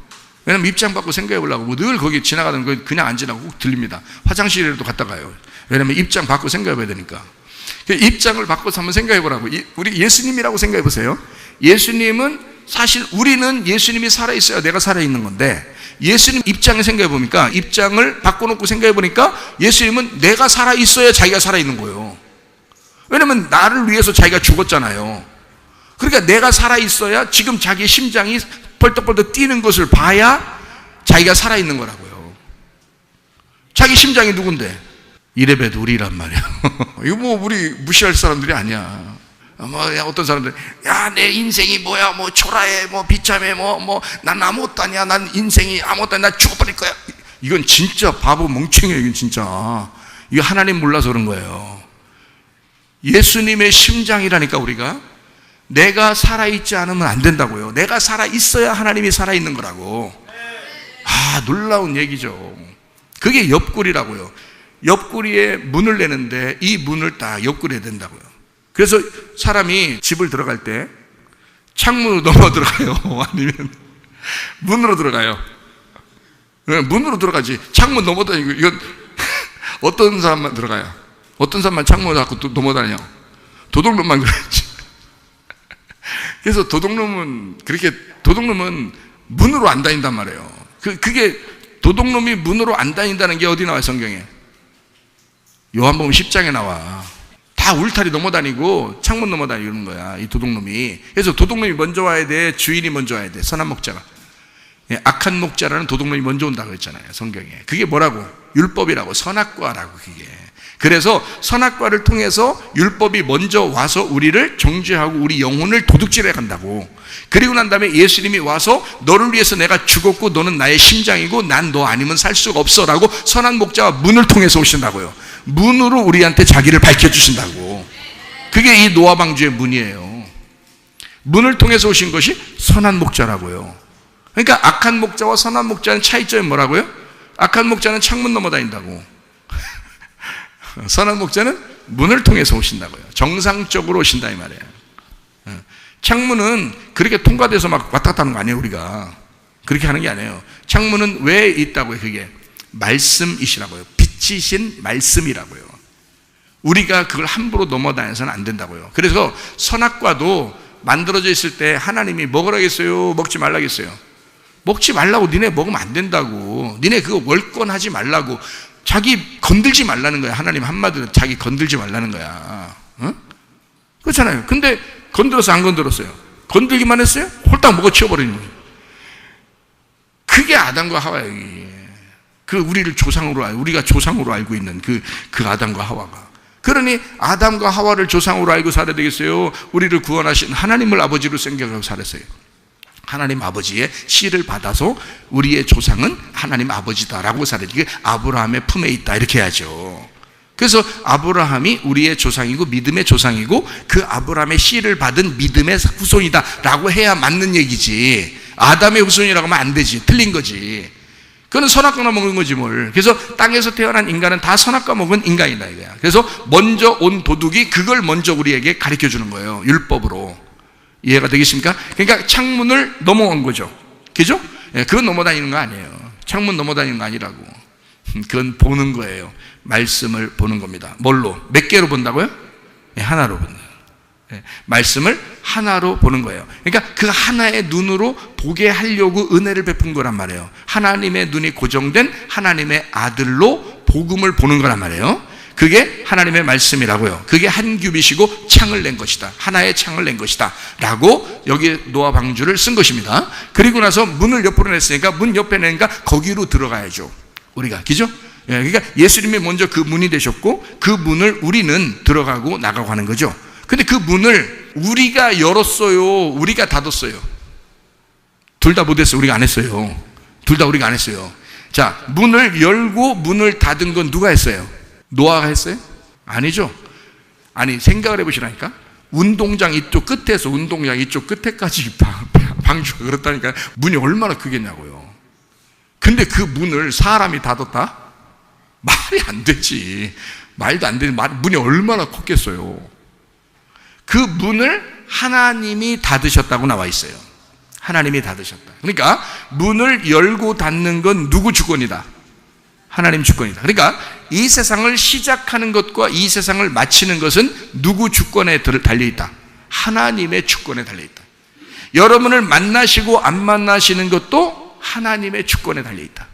왜냐면 입장 받고 생각해보려고 뭐 늘 거기 지나가는 거 그냥 안 지나고 꼭 들립니다. 화장실에도 갔다 가요. 왜냐면 입장 받고 생각해봐야 되니까. 입장을 바꿔서 한번 생각해보라고. 우리 예수님이라고 생각해보세요. 예수님은 사실 우리는 예수님이 살아있어야 내가 살아있는 건데, 예수님 입장에 생각해보니까, 입장을 바꿔놓고 생각해보니까 예수님은 내가 살아있어야 자기가 살아있는 거예요. 왜냐면 나를 위해서 자기가 죽었잖아요. 그러니까 내가 살아있어야 지금 자기 심장이 벌떡벌떡 뛰는 것을 봐야 자기가 살아있는 거라고요. 자기 심장이 누군데? 이래봬도 우리란 말이야. 이거 뭐 우리 무시할 사람들이 아니야. 어떤 사람들, 야, 내 인생이 뭐야, 뭐 초라해, 뭐 비참해, 난 아무것도 아니야, 난 인생이 아무것도 아니야, 나 죽어버릴 거야. 이건 진짜 바보 멍청이에요. 이건 진짜. 이거 하나님 몰라서 그런 거예요. 예수님의 심장이라니까. 우리가 내가 살아있지 않으면 안 된다고요. 내가 살아있어야 하나님이 살아있는 거라고. 놀라운 얘기죠. 그게 옆구리라고요. 옆구리에 문을 내는데 이 문을 딱 옆구리에 댄다고요. 그래서 사람이 집을 들어갈 때 창문으로 넘어 들어가요? 아니면 문으로 들어가요? 문으로 들어가지. 창문 넘어 다니고. 이건 어떤 사람만 들어가요? 어떤 사람만 창문을 갖고 넘어 다녀? 도둑놈만 그러지. 그래서 도둑놈은 문으로 안 다닌단 말이에요. 그게 도둑놈이 문으로 안 다닌다는 게 어디 나와요, 성경에? 요한복음 10장에 나와. 다 울타리 넘어다니고 창문 넘어다니는 거야, 이 도둑놈이. 그래서 도둑놈이 먼저 와야 돼, 주인이 먼저 와야 돼, 선한 목자가. 악한 목자라는 도둑놈이 먼저 온다고 했잖아요, 성경에. 그게 뭐라고? 율법이라고, 선악과라고. 그게 그래서 선악과를 통해서 율법이 먼저 와서 우리를 정죄하고 우리 영혼을 도둑질해 간다고. 그리고 난 다음에 예수님이 와서 너를 위해서 내가 죽었고 너는 나의 심장이고 난 너 아니면 살 수가 없어 라고 선한 목자가 문을 통해서 오신다고요. 문으로 우리한테 자기를 밝혀주신다고. 그게 이 노아 방주의 문이에요. 문을 통해서 오신 것이 선한 목자라고요. 그러니까 악한 목자와 선한 목자는 차이점이 뭐라고요? 악한 목자는 창문 넘어 다닌다고. 선한 목자는 문을 통해서 오신다고요. 정상적으로 오신다 이 말이에요. 창문은 그렇게 통과돼서 막 왔다 갔다 하는 거 아니에요. 우리가 그렇게 하는 게 아니에요. 창문은 왜 있다고요? 그게 말씀이시라고요. 빛이신 말씀이라고요. 우리가 그걸 함부로 넘어다녀서는 안 된다고요. 그래서 선악과도 만들어져 있을 때 하나님이 먹으라겠어요? 먹지 말라겠어요? 먹지 말라고. 니네 먹으면 안 된다고. 니네 그거 월권하지 말라고. 자기 건들지 말라는 거야. 하나님 한마디로 자기 건들지 말라는 거야. 어? 그렇잖아요. 근데 건들었어, 안 건들었어요? 건들기만 했어요? 홀딱 먹어 치워버리는 거예요. 그게 아담과 하와예요. 그 우리를 조상으로, 우리가 조상으로 알고 있는 그 아담과 하와가. 그러니 아담과 하와를 조상으로 알고 살아야 되겠어요? 우리를 구원하신 하나님을 아버지로 생각하고 살았어요. 하나님 아버지의 씨를 받아서 우리의 조상은 하나님 아버지다라고 살아야 돼. 이게 아브라함의 품에 있다 이렇게 해야죠. 그래서 아브라함이 우리의 조상이고 믿음의 조상이고 그 아브라함의 씨를 받은 믿음의 후손이다라고 해야 맞는 얘기지. 아담의 후손이라고 하면 안 되지. 틀린 거지. 그건 선악과나 먹는 거지 뭘. 그래서 땅에서 태어난 인간은 다 선악과 먹은 인간이다 이거야. 그래서 먼저 온 도둑이 그걸 먼저 우리에게 가르쳐 주는 거예요. 율법으로. 이해가 되겠습니까? 그러니까 창문을 넘어온 거죠. 그죠? 그건 넘어다니는 거 아니에요. 창문 넘어다니는 거 아니라고. 그건 보는 거예요. 말씀을 보는 겁니다. 뭘로? 몇 개로 본다고요? 하나로 본다. 말씀을 하나로 보는 거예요. 그러니까 그 하나의 눈으로 보게 하려고 은혜를 베푼 거란 말이에요. 하나님의 눈이 고정된 하나님의 아들로 복음을 보는 거란 말이에요. 그게 하나님의 말씀이라고요. 그게 한 규빗이고 창을 낸 것이다. 하나의 창을 낸 것이다 라고 여기 노아 방주를 쓴 것입니다. 그리고 나서 문을 옆으로 냈으니까 문 옆에 내니까 거기로 들어가야죠. 우리가. 그죠? 그러니까 예수님이 먼저 그 문이 되셨고 그 문을 우리는 들어가고 나가고 하는 거죠. 근데 그 문을 우리가 열었어요? 우리가 닫았어요? 둘 다 못했어요. 우리가 안 했어요. 둘 다 우리가 안 했어요. 자, 문을 열고 문을 닫은 건 누가 했어요? 노아가 했어요? 아니죠. 아니 생각을 해보시라니까. 운동장 이쪽 끝에서 운동장 이쪽 끝에까지 방주가 그렇다니까. 문이 얼마나 크겠냐고요. 근데 그 문을 사람이 닫았다? 말이 안 되지. 말도 안 되는 문이 얼마나 컸겠어요. 그 문을 하나님이 닫으셨다고 나와 있어요. 하나님이 닫으셨다. 그러니까 문을 열고 닫는 건 누구 주권이다? 하나님 주권이다. 그러니까 이 세상을 시작하는 것과 이 세상을 마치는 것은 누구 주권에 달려있다? 하나님의 주권에 달려있다. 여러분을 만나시고 안 만나시는 것도 하나님의 주권에 달려있다.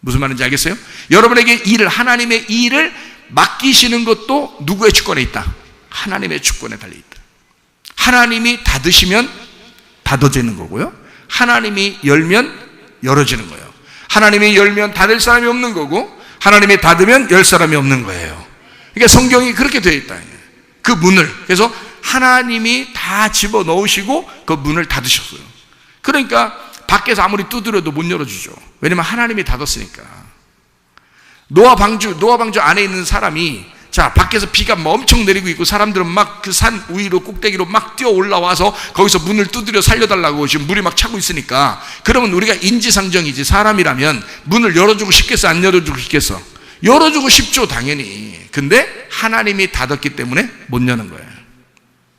무슨 말인지 알겠어요? 여러분에게 하나님의 일을 맡기시는 것도 누구의 주권에 있다? 하나님의 주권에 달려있다. 하나님이 닫으시면 닫아지는 거고요. 하나님이 열면 열어지는 거예요. 하나님이 열면 닫을 사람이 없는 거고 하나님이 닫으면 열 사람이 없는 거예요. 그러니까 성경이 그렇게 되어 있다. 그 문을. 그래서 하나님이 다 집어넣으시고 그 문을 닫으셨어요. 그러니까 밖에서 아무리 두드려도 못 열어주죠. 왜냐면 하나님이 닫았으니까. 노아 방주 안에 있는 사람이, 자, 밖에서 비가 엄청 내리고 있고 사람들은 막 그 산 위로 꼭대기로 막 뛰어 올라와서 거기서 문을 두드려 살려달라고 지금 물이 막 차고 있으니까, 그러면 우리가 인지상정이지. 사람이라면 문을 열어주고 싶겠어? 안 열어주고 싶겠어? 열어주고 싶죠, 당연히. 근데 하나님이 닫았기 때문에 못 여는 거예요.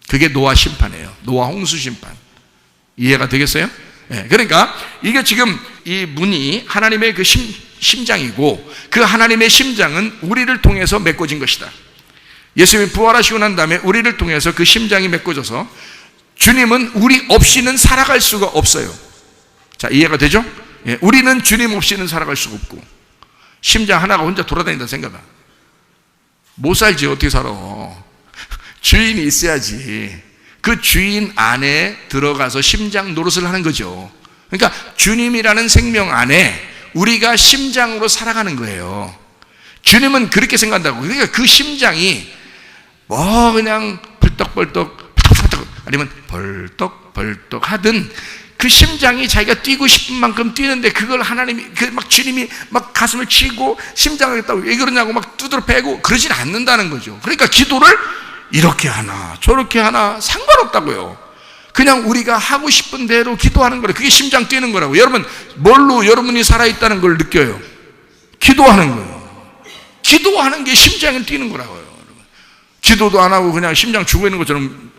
그게 노아 심판이에요. 노아 홍수 심판. 이해가 되겠어요? 네, 그러니까 이게 지금 이 문이 하나님의 그 심장이고 그 하나님의 심장은 우리를 통해서 메꿔진 것이다. 예수님이 부활하시고 난 다음에 우리를 통해서 그 심장이 메꿔져서 주님은 우리 없이는 살아갈 수가 없어요. 자, 이해가 되죠? 예, 우리는 주님 없이는 살아갈 수가 없고, 심장 하나가 혼자 돌아다닌다 생각하. 못 살지. 어떻게 살아? 주인이 있어야지. 그 주인 안에 들어가서 심장 노릇을 하는 거죠. 그러니까 주님이라는 생명 안에 우리가 심장으로 살아가는 거예요. 주님은 그렇게 생각한다고. 그러니까 그 심장이 그냥 벌떡벌떡 아니면 벌떡벌떡 하든 그 심장이 자기가 뛰고 싶은 만큼 뛰는데 그걸 하나님이 막 주님이 막 가슴을 치고 심장을 했다고 왜 그러냐고 막 두드러 패고 그러진 않는다는 거죠. 그러니까 기도를 이렇게 하나 저렇게 하나 상관없다고요. 그냥 우리가 하고 싶은 대로 기도하는 거예요. 그게 심장 뛰는 거라고. 여러분 뭘로 여러분이 살아있다는 걸 느껴요? 기도하는 거예요. 기도하는 게 심장이 뛰는 거라고요. 기도도 안 하고 그냥 심장 죽어 있는 것처럼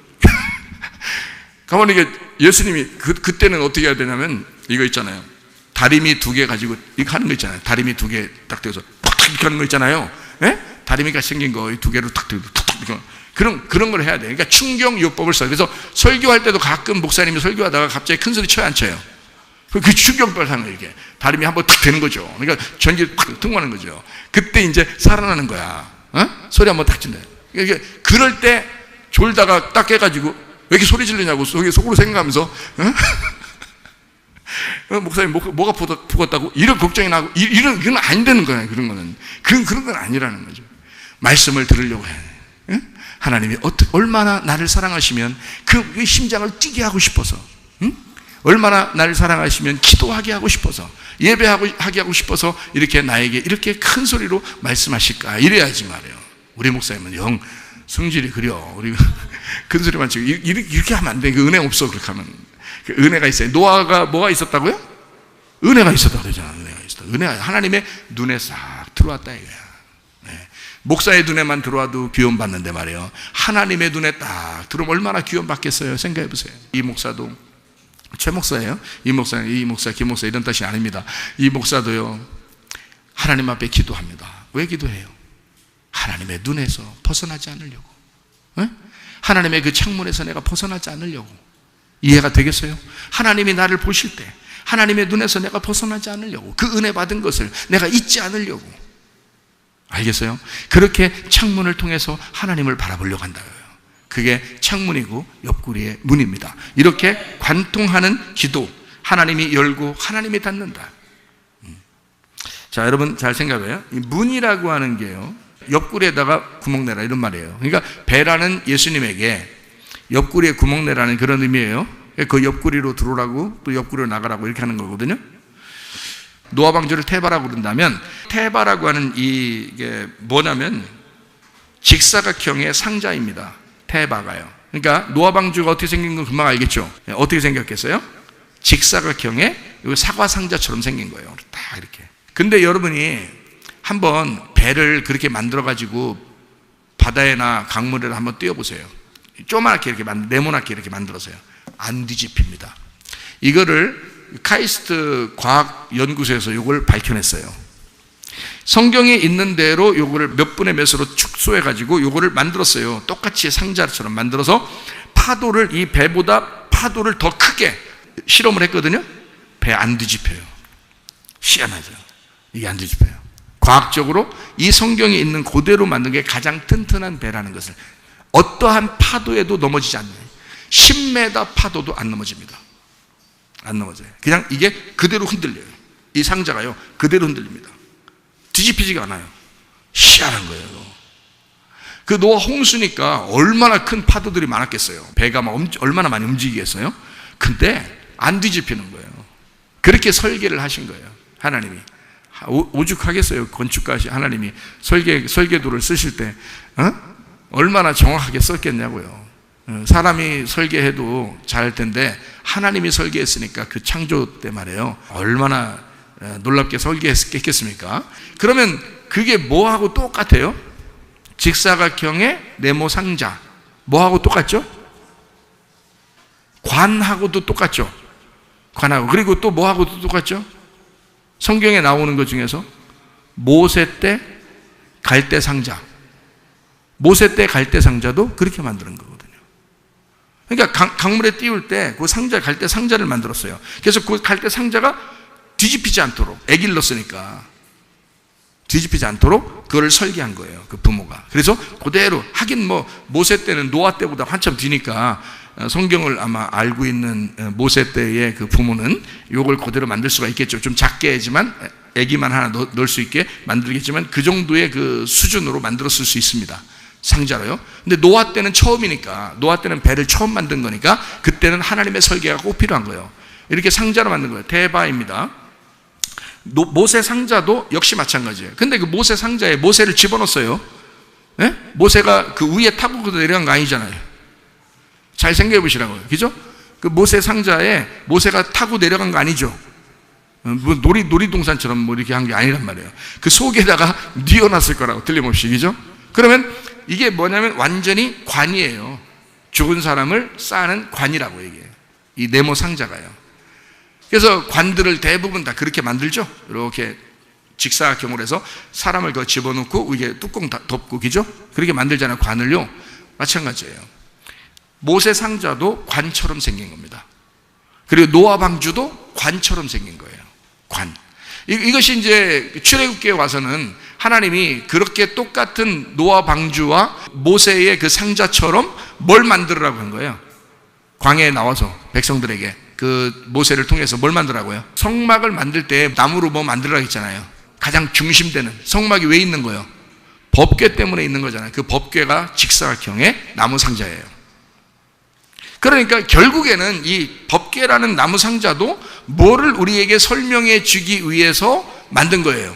가만히 이게 예수님이 그때는 어떻게 해야 되냐면 이거 있잖아요. 다리미 2개 가지고 이렇게 하는 거 있잖아요. 다리미 2개 딱 대서 팍 이렇게 하는 거 있잖아요. 예? 다리미가 생긴 거 2개로 탁 대고 탁 그런 걸 해야 돼. 그러니까 충격요법을 써요. 그래서 설교할 때도 가끔 목사님이 설교하다가 갑자기 큰 소리 쳐야 안 쳐요. 그 충격요법을 하는 거예요. 이게 다리미 한번 탁 되는 거죠. 그러니까 전기 탁 통하는 거죠. 그때 이제 살아나는 거야. 소리 한번 탁 친다. 그러니까 그럴 때 졸다가 딱 깨가지고 왜 이렇게 소리 지르냐고 속으로 생각하면서 목사님 뭐가 부었다고 이런 걱정이 나고 이건 안 되는 거예요. 그런 거는 그런 건 아니라는 거죠. 말씀을 들으려고 해. 하나님이 얼마나 나를 사랑하시면 그 심장을 뛰게 하고 싶어서, 얼마나 나를 사랑하시면 기도하게 하고 싶어서, 예배하게 하고 싶어서 이렇게 나에게 이렇게 큰 소리로 말씀하실까. 이래야지 말이에요. 우리 목사님은 영 성질이 그려. 우리 큰 소리만 치고 이렇게 하면 안 돼. 그 은혜 없어. 그렇게 하면 그 은혜가 있어요. 노아가 뭐가 있었다고요? 은혜가 있었다 그러잖아. 은혜가 있었다. 은혜가 하나님의 눈에 싹 들어왔다 이거야. 네. 목사의 눈에만 들어와도 귀여움 받는데 말이에요. 하나님의 눈에 딱 들어오면 얼마나 귀여움 받겠어요. 생각해 보세요. 이 목사도 최 목사예요. 이 목사, 김 목사 이런 뜻이 아닙니다. 이 목사도요. 하나님 앞에 기도합니다. 왜 기도해요? 하나님의 눈에서 벗어나지 않으려고. 네? 하나님의 그 창문에서 내가 벗어나지 않으려고. 이해가 되겠어요? 하나님이 나를 보실 때 하나님의 눈에서 내가 벗어나지 않으려고, 그 은혜 받은 것을 내가 잊지 않으려고. 알겠어요? 그렇게 창문을 통해서 하나님을 바라보려고 한다고요. 그게 창문이고 옆구리의 문입니다. 이렇게 관통하는 기도, 하나님이 열고 하나님이 닫는다. 자, 여러분 잘 생각해요. 이 문이라고 하는 게요, 옆구리에다가 구멍 내라 이런 말이에요. 그러니까 배라는 예수님에게 옆구리에 구멍 내라는 그런 의미예요. 그 옆구리로 들어오라고 또 옆구리로 나가라고 이렇게 하는 거거든요. 노아 방주를 테바라고 그런다면, 테바라고 하는 이게 뭐냐면 직사각형의 상자입니다. 테바가요. 그러니까 노아 방주가 어떻게 생긴 건 금방 알겠죠. 어떻게 생겼겠어요? 직사각형의 사과 상자처럼 생긴 거예요. 딱 이렇게. 근데 여러분이 한번 배를 그렇게 만들어가지고 바다에나 강물에 한번 띄워보세요. 조그맣게 이렇게 네모나게 이렇게 만들어서요. 안 뒤집힙니다. 이거를 카이스트 과학연구소에서 이걸 밝혀냈어요. 성경에 있는 대로 이거를 몇 분의 몇으로 축소해가지고 이거를 만들었어요. 똑같이 상자처럼 만들어서 파도를, 이 배보다 파도를 더 크게 실험을 했거든요. 배 안 뒤집혀요. 희한하죠. 이게 안 뒤집혀요. 과학적으로 이 성경에 있는 그대로 만든 게 가장 튼튼한 배라는 것을, 어떠한 파도에도 넘어지지 않는, 10m 파도도 안 넘어집니다. 안 넘어져요. 그냥 이게 그대로 흔들려요. 이 상자가요 그대로 흔들립니다. 뒤집히지가 않아요. 희한한 거예요. 그 노아 홍수니까 얼마나 큰 파도들이 많았겠어요. 배가 막 얼마나 많이 움직이겠어요. 근데 안 뒤집히는 거예요. 그렇게 설계를 하신 거예요. 하나님이. 오죽하겠어요. 건축가 하나님이 설계도를 쓰실 때 얼마나 정확하게 썼겠냐고요. 사람이 설계해도 잘할 텐데 하나님이 설계했으니까 그 창조 때 말이에요. 얼마나 놀랍게 설계했겠습니까? 그러면 그게 뭐하고 똑같아요? 직사각형의 네모 상자. 뭐하고 똑같죠? 관하고도 똑같죠? 관하고. 그리고 또 뭐하고도 똑같죠? 성경에 나오는 것 중에서 모세 때 갈대 상자. 모세 때 갈대 상자도 그렇게 만드는 거거든요. 그러니까 강물에 띄울 때 그 상자, 갈대 상자를 만들었어요. 그래서 그 갈대 상자가 뒤집히지 않도록, 애기를 넣었으니까. 뒤집히지 않도록 그걸 설계한 거예요, 그 부모가. 그래서 그대로, 하긴 뭐 모세 때는 노아 때보다 한참 뒤니까 성경을 아마 알고 있는 모세 때의 그 부모는 이걸 그대로 만들 수가 있겠죠. 좀 작게 하지만 애기만 하나 넣을 수 있게 만들겠지만 그 정도의 그 수준으로 만들었을 수 있습니다, 상자로요. 근데 노아 때는 처음이니까, 노아 때는 배를 처음 만든 거니까 그때는 하나님의 설계가 꼭 필요한 거예요. 이렇게 상자로 만든 거예요. 대바입니다. 모세 상자도 역시 마찬가지예요. 근데 그 모세 상자에 모세를 집어넣었어요. 네? 모세가 그 위에 타고 내려간 거 아니잖아요. 잘 생각해 보시라고요. 그죠? 그 모세 상자에 모세가 타고 내려간 거 아니죠. 뭐 놀이동산처럼 뭐 이렇게 한 게 아니란 말이에요. 그 속에다가 뉘어놨을 거라고, 틀림없이. 그죠? 그러면 이게 뭐냐면 완전히 관이에요. 죽은 사람을 쌓는 관이라고 얘기해요, 이 네모 상자가요. 그래서 관들을 대부분 다 그렇게 만들죠. 이렇게 직사각형으로 해서 사람을 그 집어넣고 이게 뚜껑 덮고, 그죠? 그렇게 만들잖아요, 관을요. 마찬가지예요. 모세 상자도 관처럼 생긴 겁니다. 그리고 노아 방주도 관처럼 생긴 거예요. 관. 이것이 이제 출애굽기에 와서는 하나님이 그렇게 똑같은 노아 방주와 모세의 그 상자처럼 뭘 만들으라고 한 거예요. 광야에 나와서 백성들에게 그 모세를 통해서 뭘 만들라고요? 성막을 만들 때 나무로 뭐 만들라고 했잖아요. 가장 중심되는 성막이 왜 있는 거예요? 법궤 때문에 있는 거잖아요. 그 법궤가 직사각형의 나무 상자예요. 그러니까 결국에는 이 법궤라는 나무 상자도 뭐를 우리에게 설명해 주기 위해서 만든 거예요?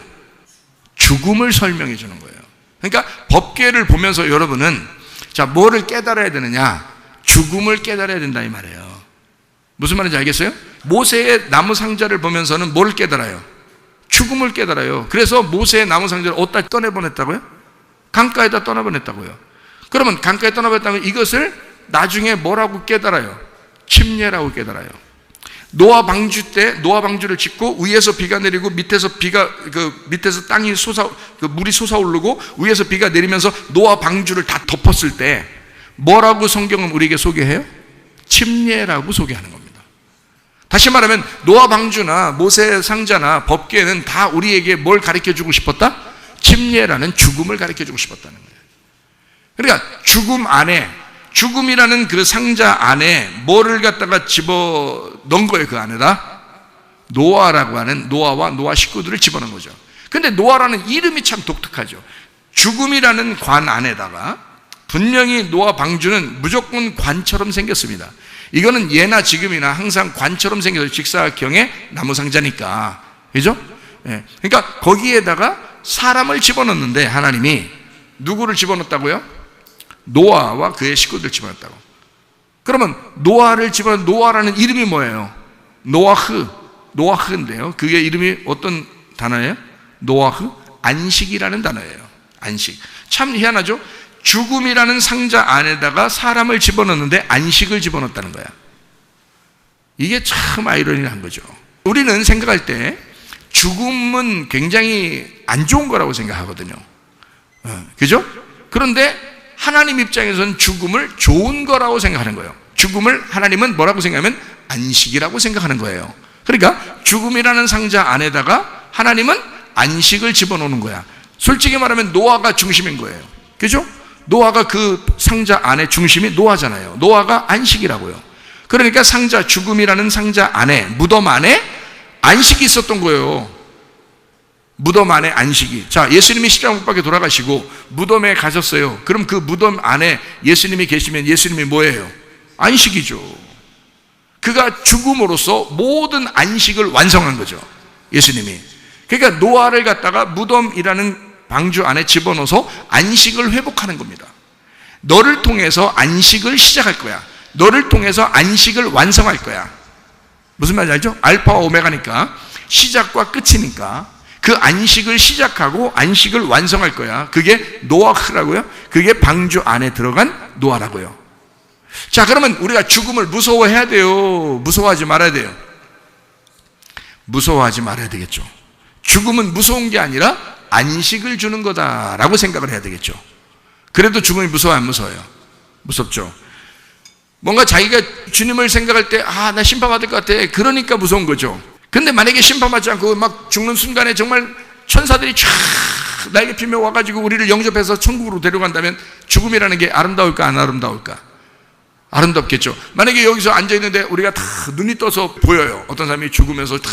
죽음을 설명해 주는 거예요. 그러니까 법궤를 보면서 여러분은 자, 뭐를 깨달아야 되느냐? 죽음을 깨달아야 된다, 이 말이에요. 무슨 말인지 알겠어요? 모세의 나무 상자를 보면서는 뭘 깨달아요? 죽음을 깨달아요. 그래서 모세의 나무 상자를 어디다 떠내보냈다고요? 강가에다 떠나보냈다고요. 그러면 강가에 떠나보냈다면 이것을 나중에 뭐라고 깨달아요? 침례라고 깨달아요. 노아 방주 때 노아 방주를 짓고 위에서 비가 내리고 밑에서 밑에서 땅이 물이 솟아오르고 위에서 비가 내리면서 노아 방주를 다 덮었을 때 뭐라고 성경은 우리에게 소개해요? 침례라고 소개하는 겁니다. 다시 말하면 노아 방주나 모세 상자나 법궤는 다 우리에게 뭘 가르쳐주고 싶었다? 침례라는 죽음을 가르쳐주고 싶었다는 거예요. 그러니까 죽음 안에, 죽음이라는 그 상자 안에 뭐를 갖다가 집어넣은 거예요. 그 안에다 노아라고 하는, 노아와 노아 식구들을 집어넣은 거죠. 근데 노아라는 이름이 참 독특하죠. 죽음이라는 관 안에다가 분명히 노아 방주는 무조건 관처럼 생겼습니다. 이거는 예나 지금이나 항상 관처럼 생겨서 직사각형의 나무 상자니까, 그죠? 예. 그러니까 거기에다가 사람을 집어넣는데 하나님이 누구를 집어넣었다고요? 노아와 그의 식구들 집어넣었다고. 그러면 노아를 집어넣은, 노아라는 이름이 뭐예요? 노아흐인데요. 그게 이름이 어떤 단어예요? 노아흐? 안식이라는 단어예요. 안식. 참 희한하죠? 죽음이라는 상자 안에다가 사람을 집어넣는데 안식을 집어넣었다는 거야. 이게 참 아이러니한 거죠. 우리는 생각할 때 죽음은 굉장히 안 좋은 거라고 생각하거든요. 그죠? 그런데 하나님 입장에서는 죽음을 좋은 거라고 생각하는 거예요. 죽음을 하나님은 뭐라고 생각하면 안식이라고 생각하는 거예요. 그러니까 죽음이라는 상자 안에다가 하나님은 안식을 집어넣는 거야. 솔직히 말하면 노아가 중심인 거예요. 그죠? 노아가 그 상자 안에 중심이 노아잖아요. 노아가 안식이라고요. 그러니까 상자, 죽음이라는 상자 안에, 무덤 안에 안식이 있었던 거예요. 무덤 안에 안식이. 자, 예수님이 십자가 못 박혀 돌아가시고 무덤에 가셨어요. 그럼 그 무덤 안에 예수님이 계시면 예수님이 뭐예요? 안식이죠. 그가 죽음으로써 모든 안식을 완성한 거죠, 예수님이. 그러니까 노아를 갖다가 무덤이라는 방주 안에 집어넣어서 안식을 회복하는 겁니다. 너를 통해서 안식을 시작할 거야. 너를 통해서 안식을 완성할 거야. 무슨 말인지 알죠? 알파와 오메가니까, 시작과 끝이니까 그 안식을 시작하고 안식을 완성할 거야. 그게 노아흐라고요. 그게 방주 안에 들어간 노아라고요. 자, 그러면 우리가 죽음을 무서워해야 돼요? 무서워하지 말아야 돼요? 무서워하지 말아야 되겠죠. 죽음은 무서운 게 아니라 안식을 주는 거다라고 생각을 해야 되겠죠. 그래도 죽음이 무서워요, 안 무서워요? 무섭죠. 뭔가 자기가 주님을 생각할 때, 나 심판받을 것 같아. 그러니까 무서운 거죠. 근데 만약에 심판받지 않고 막 죽는 순간에 정말 천사들이 쫙 날개 피며 와가지고 우리를 영접해서 천국으로 데려간다면 죽음이라는 게 아름다울까 안 아름다울까? 아름답겠죠. 만약에 여기서 앉아있는데 우리가 다 눈이 떠서 보여요. 어떤 사람이 죽으면서 다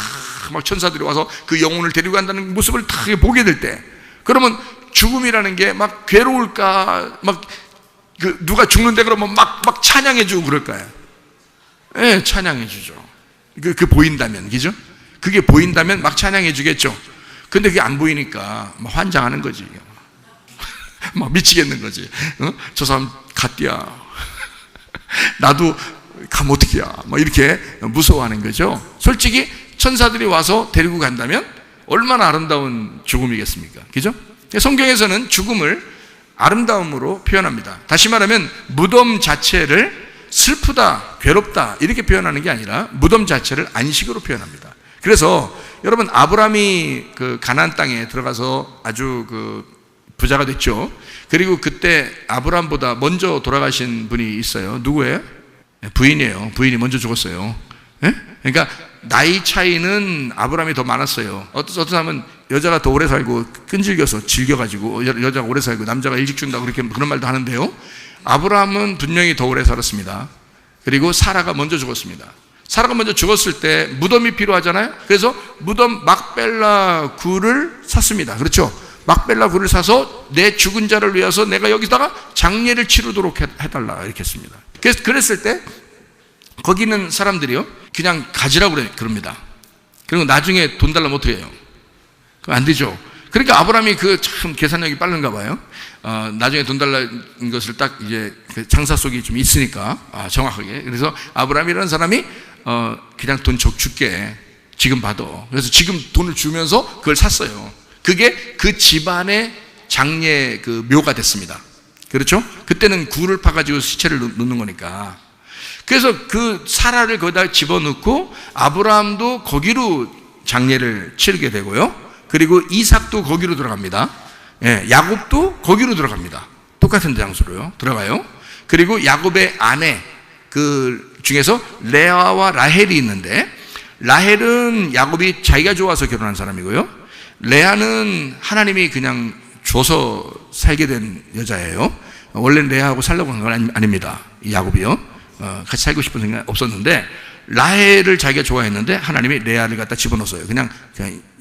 막 천사들이 와서 그 영혼을 데리고 간다는 모습을 다 보게 될 때, 그러면 죽음이라는 게 막 괴로울까? 막 누가 죽는데 그러면 막 찬양해주고 그럴까요? 예, 찬양해주죠. 그 보인다면, 그죠? 그게 보인다면 막 찬양해주겠죠. 근데 그게 안 보이니까 막 환장하는 거지. 막 미치겠는 거지. 저 사람 갓디야. 나도 가면 어떡해야. 막 이렇게 무서워하는 거죠. 솔직히 천사들이 와서 데리고 간다면 얼마나 아름다운 죽음이겠습니까? 그죠? 성경에서는 죽음을 아름다움으로 표현합니다. 다시 말하면 무덤 자체를 슬프다, 괴롭다 이렇게 표현하는 게 아니라 무덤 자체를 안식으로 표현합니다. 그래서 여러분, 아브라함이 그 가나안 땅에 들어가서 아주 부자가 됐죠. 그리고 그때 아브라함보다 먼저 돌아가신 분이 있어요. 누구예요? 부인이에요. 부인이 먼저 죽었어요. 예? 그러니까 나이 차이는 아브라함이 더 많았어요. 어떤 사람은 여자가 더 오래 살고 끈질겨서 질겨가지고 여자가 오래 살고 남자가 일찍 죽는다고 그런 말도 하는데요, 아브라함은 분명히 더 오래 살았습니다. 그리고 사라가 먼저 죽었습니다. 사라가 먼저 죽었을 때 무덤이 필요하잖아요. 그래서 무덤 막벨라 굴을 샀습니다. 그렇죠? 막벨라 굴을 사서 내 죽은 자를 위해서 내가 여기다가 장례를 치르도록 해달라 이렇게 했습니다. 그래서 그랬을 때 거기 있는 사람들이요, 그냥 가지라고 그럽니다. 그리고 나중에 돈 달라면 어떻게 해요? 그럼 안 되죠. 그러니까 아브라함이 참 계산력이 빠른가 봐요. 나중에 돈 달라는 것을 딱 이제 장사 속이 좀 있으니까 정확하게. 그래서 아브라함이라는 사람이 그냥 돈 줄게, 지금 받아. 그래서 지금 돈을 주면서 그걸 샀어요. 그게 그 집안의 장례 묘가 됐습니다. 그렇죠? 그때는 굴을 파가지고 시체를 넣는 거니까. 그래서 그 사라를 거기다 집어넣고 아브라함도 거기로 장례를 치르게 되고요. 그리고 이삭도 거기로 들어갑니다. 예, 야곱도 거기로 들어갑니다. 똑같은 장소로요. 들어가요. 그리고 야곱의 아내 중에서 레아와 라헬이 있는데, 라헬은 야곱이 자기가 좋아서 결혼한 사람이고요, 레아는 하나님이 그냥 줘서 살게 된 여자예요. 원래는 레아하고 살려고 한 건 아닙니다. 야곱이요. 같이 살고 싶은 생각 없었는데 라헬을 자기가 좋아했는데 하나님이 레아를 갖다 집어넣었어요. 그냥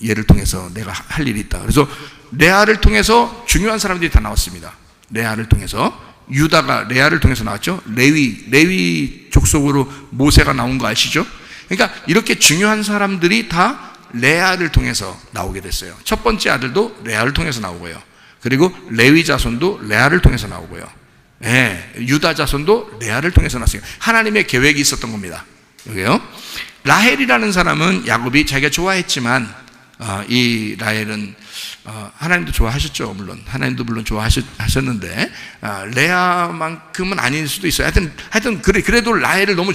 얘를 통해서 내가 할 일이 있다. 그래서 레아를 통해서 중요한 사람들이 다 나왔습니다. 레아를 통해서 유다가 레아를 통해서 나왔죠. 레위 족속으로 모세가 나온 거 아시죠? 그러니까 이렇게 중요한 사람들이 다 레아를 통해서 나오게 됐어요. 첫 번째 아들도 레아를 통해서 나오고요. 그리고 레위 자손도 레아를 통해서 나오고요. 예, 유다 자손도 레아를 통해서 났어요. 하나님의 계획이 있었던 겁니다. 여기요. 라헬이라는 사람은 야곱이 자기가 좋아했지만 이 라헬은 하나님도 좋아하셨죠. 물론 하나님도 물론 좋아하셨는데 레아만큼은 아닐 수도 있어요. 하여튼 그래도 라헬을 너무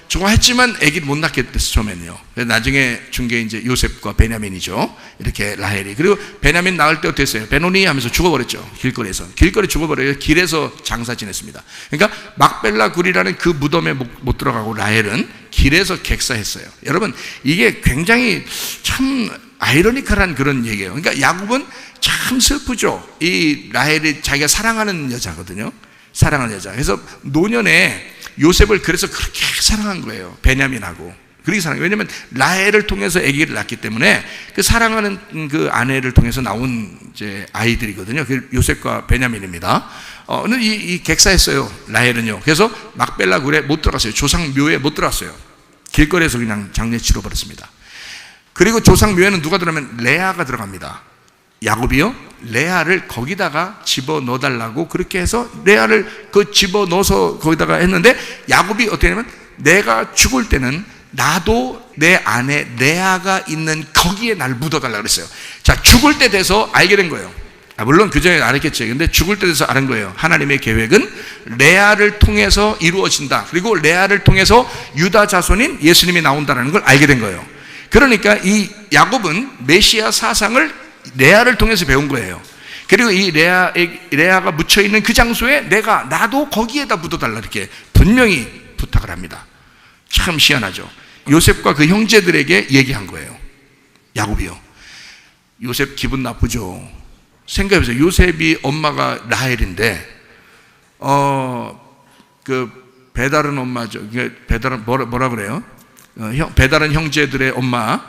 좋아했지만 아기를 못 낳게 됐어, 처음에는요. 나중에 준 게 이제 요셉과 베냐민이죠. 이렇게 라헬이. 그리고 베냐민 낳을 때 어땠어요? 베노니 하면서 죽어버렸죠. 길거리에 죽어버려요. 길에서 장사 지냈습니다. 그러니까 막벨라 굴이라는 그 무덤에 못 들어가고 라헬은 길에서 객사했어요. 여러분, 이게 굉장히 참 아이러니컬한 그런 얘기예요. 그러니까 야곱은 참 슬프죠. 이 라헬이 자기가 사랑하는 여자거든요. 사랑하는 여자. 그래서 노년에 요셉을 그래서 그렇게 사랑한 거예요. 베냐민하고. 그렇게 사랑해요. 왜냐하면 라헬을 통해서 아기를 낳기 때문에 그 사랑하는 그 아내를 통해서 나온 이제 아이들이거든요. 그 요셉과 베냐민입니다. 이 객사했어요. 라헬은요. 그래서 막벨라 굴에 못 들어갔어요. 조상 묘에 못 들어갔어요. 길거리에서 그냥 장례 치러버렸습니다. 그리고 조상 묘에는 누가 들어가면 레아가 들어갑니다. 야곱이요, 레아를 거기다가 집어넣어 달라고 그렇게 해서 레아를 집어넣어서 거기다가 했는데, 야곱이 어떻게 하냐면 내가 죽을 때는 나도 내 아내 레아가 있는 거기에 날 묻어달라고 그랬어요. 자, 죽을 때 돼서 알게 된 거예요. 물론 그 전에 알았겠죠. 근데 죽을 때 돼서 아는 거예요. 하나님의 계획은 레아를 통해서 이루어진다. 그리고 레아를 통해서 유다 자손인 예수님이 나온다는 걸 알게 된 거예요. 그러니까 이 야곱은 메시아 사상을 레아를 통해서 배운 거예요. 그리고 이 레아가 묻혀있는 그 장소에 나도 거기에다 묻어달라 이렇게 분명히 부탁을 합니다. 참 희한하죠. 요셉과 그 형제들에게 얘기한 거예요. 야곱이요. 요셉 기분 나쁘죠. 생각해보세요. 요셉이 엄마가 라헬인데 배다른 엄마죠. 배다른 뭐라 그래요? 배다른 형제들의 엄마,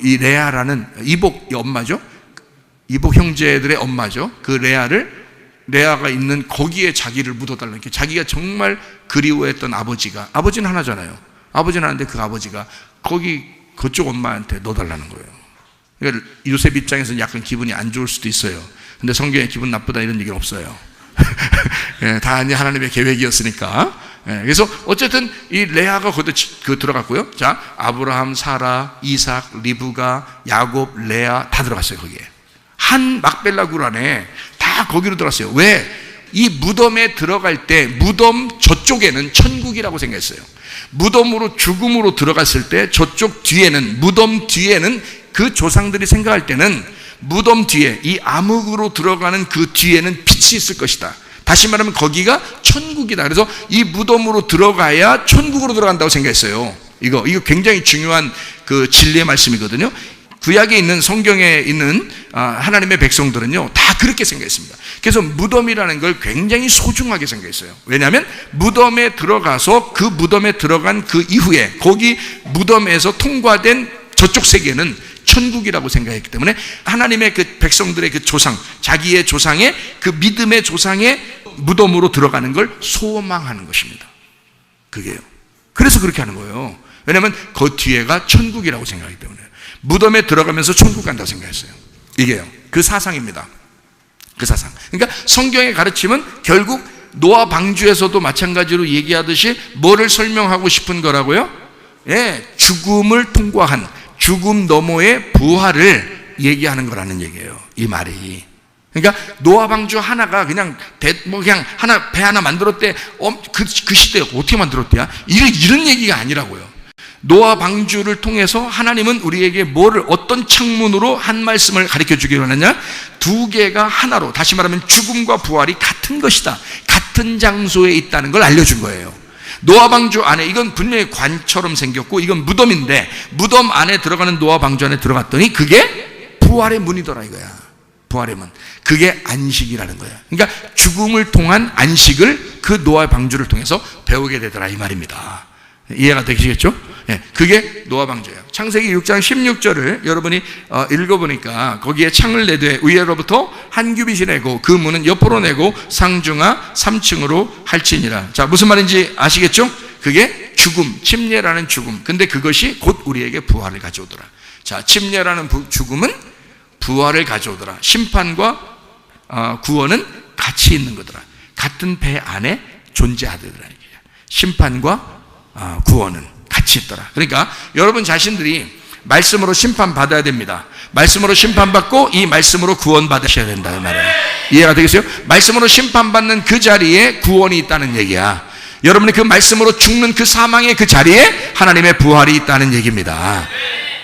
이 레아라는 이복 엄마죠. 이복 형제들의 엄마죠. 그 레아가 있는 거기에 자기를 묻어달라는 게, 자기가 정말 그리워했던 아버지는 하나잖아요. 아버지는 하나인데 그 아버지가 그쪽 엄마한테 넣어달라는 거예요. 그러니까 요셉 입장에서는 약간 기분이 안 좋을 수도 있어요. 근데 성경에 기분 나쁘다 이런 얘기는 없어요. 예, 다 하나님의 계획이었으니까. 예, 그래서 어쨌든 이 레아가 거기에 들어갔고요. 자, 아브라함, 사라, 이삭, 리브가, 야곱, 레아 다 들어갔어요. 거기에 한 막벨라 굴 안에 다 거기로 들어갔어요. 왜? 이 무덤에 들어갈 때 무덤 저쪽에는 천국이라고 생각했어요. 무덤으로 죽음으로 들어갔을 때 저쪽 뒤에는, 무덤 뒤에는, 그 조상들이 생각할 때는 무덤 뒤에, 이 암흑으로 들어가는 그 뒤에는 빛이 있을 것이다. 다시 말하면 거기가 천국이다. 그래서 이 무덤으로 들어가야 천국으로 들어간다고 생각했어요. 이거 굉장히 중요한 그 진리의 말씀이거든요. 구약에 있는, 성경에 있는 하나님의 백성들은요 다 그렇게 생각했습니다. 그래서 무덤이라는 걸 굉장히 소중하게 생각했어요. 왜냐하면 무덤에 들어가서 그 무덤에 들어간 그 이후에 거기 무덤에서 통과된 저쪽 세계는 천국이라고 생각했기 때문에 하나님의 그 백성들의 그 조상, 자기의 조상의 그 믿음의 조상의 무덤으로 들어가는 걸 소망하는 것입니다. 그게요. 그래서 그렇게 하는 거예요. 왜냐하면 그 뒤에가 천국이라고 생각하기 때문에 무덤에 들어가면서 천국 간다고 생각했어요. 이게요, 그 사상입니다. 그 사상. 그러니까 성경의 가르침은 결국 노아 방주에서도 마찬가지로 얘기하듯이 뭐를 설명하고 싶은 거라고요? 예, 죽음을 통과한, 죽음 너머의 부활을 얘기하는 거라는 얘기예요, 이 말이. 그러니까 노아 방주 하나가 그냥 하나 배 하나 만들었대. 그 시대에 어떻게 만들었대야? 이런 얘기가 아니라고요. 노아 방주를 통해서 하나님은 우리에게 어떤 창문으로 한 말씀을 가르쳐 주기로 하느냐? 두 개가 하나로, 다시 말하면 죽음과 부활이 같은 것이다, 같은 장소에 있다는 걸 알려준 거예요. 노아 방주 안에, 이건 분명히 관처럼 생겼고 이건 무덤인데, 무덤 안에 들어가는 노아 방주 안에 들어갔더니 그게 부활의 문이더라 이거야. 부활의 문. 그게 안식이라는 거야. 그러니까 죽음을 통한 안식을 그 노아 방주를 통해서 배우게 되더라 이 말입니다. 이해가 되시겠죠? 예, 그게 노아 방주예요. 창세기 6장 16절을 여러분이 읽어보니까 거기에 창을 내되 위에로부터 한 규빗이 내고 그 문은 옆으로 내고 상중하 3층으로 할지니라. 자, 무슨 말인지 아시겠죠? 그게 죽음, 침례라는 죽음. 근데 그것이 곧 우리에게 부활을 가져오더라. 자, 침례라는 죽음은 부활을 가져오더라. 심판과 구원은 같이 있는 거더라. 같은 배 안에 존재하더라. 심판과 구원은 같이 있더라. 그러니까 여러분 자신들이 말씀으로 심판받아야 됩니다. 말씀으로 심판받고 이 말씀으로 구원받으셔야 된다 이 말이에요. 이해가 되겠어요? 말씀으로 심판받는 그 자리에 구원이 있다는 얘기야. 여러분이 그 말씀으로 죽는 그 사망의 그 자리에 하나님의 부활이 있다는 얘기입니다.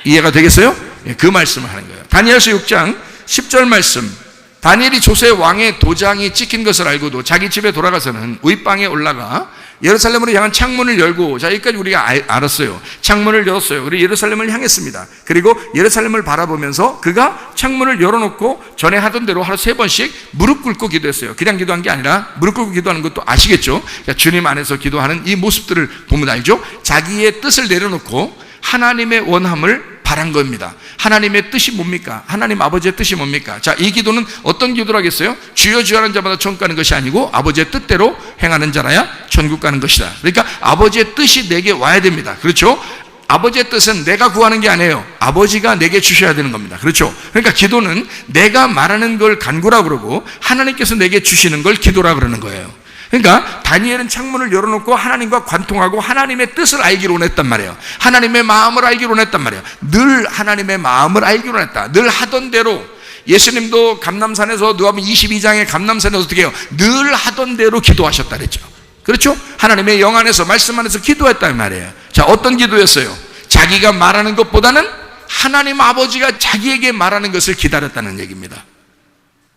이해가 되겠어요? 그 말씀을 하는 거예요. 다니엘서 6장 10절 말씀. 다니엘이 조세 왕의 도장이 찍힌 것을 알고도 자기 집에 돌아가서는 윗방에 올라가 예루살렘으로 향한 창문을 열고, 자, 여기까지 우리가 알았어요. 창문을 열었어요. 그리고 예루살렘을 향했습니다. 그리고 예루살렘을 바라보면서 그가 창문을 열어놓고 전에 하던 대로 하루 3번씩 무릎 꿇고 기도했어요. 그냥 기도한 게 아니라 무릎 꿇고 기도하는 것도 아시겠죠? 그러니까 주님 안에서 기도하는 이 모습들을 보면 알죠? 자기의 뜻을 내려놓고 하나님의 원함을 바란 겁니다. 하나님의 뜻이 뭡니까? 하나님 아버지의 뜻이 뭡니까? 자, 이 기도는 어떤 기도를 하겠어요? 주여 주여 하는 자마다 천국 가는 것이 아니고 아버지의 뜻대로 행하는 자라야 천국 가는 것이다. 그러니까 아버지의 뜻이 내게 와야 됩니다. 그렇죠? 아버지의 뜻은 내가 구하는 게 아니에요. 아버지가 내게 주셔야 되는 겁니다. 그렇죠? 그러니까 기도는 내가 말하는 걸 간구라 그러고 하나님께서 내게 주시는 걸 기도라 그러는 거예요. 그러니까 다니엘은 창문을 열어놓고 하나님과 관통하고 하나님의 뜻을 알기로 원했단 말이에요. 하나님의 마음을 알기로 원했단 말이에요. 늘 하나님의 마음을 알기로 원했다. 늘 하던 대로. 예수님도 감람산에서, 누가복음 22장의 감람산에서 어떻게 해요? 늘 하던 대로 기도하셨다 그랬죠. 그렇죠? 하나님의 영 안에서, 말씀 안에서 기도했단 말이에요. 자, 어떤 기도였어요? 자기가 말하는 것보다는 하나님 아버지가 자기에게 말하는 것을 기다렸다는 얘기입니다.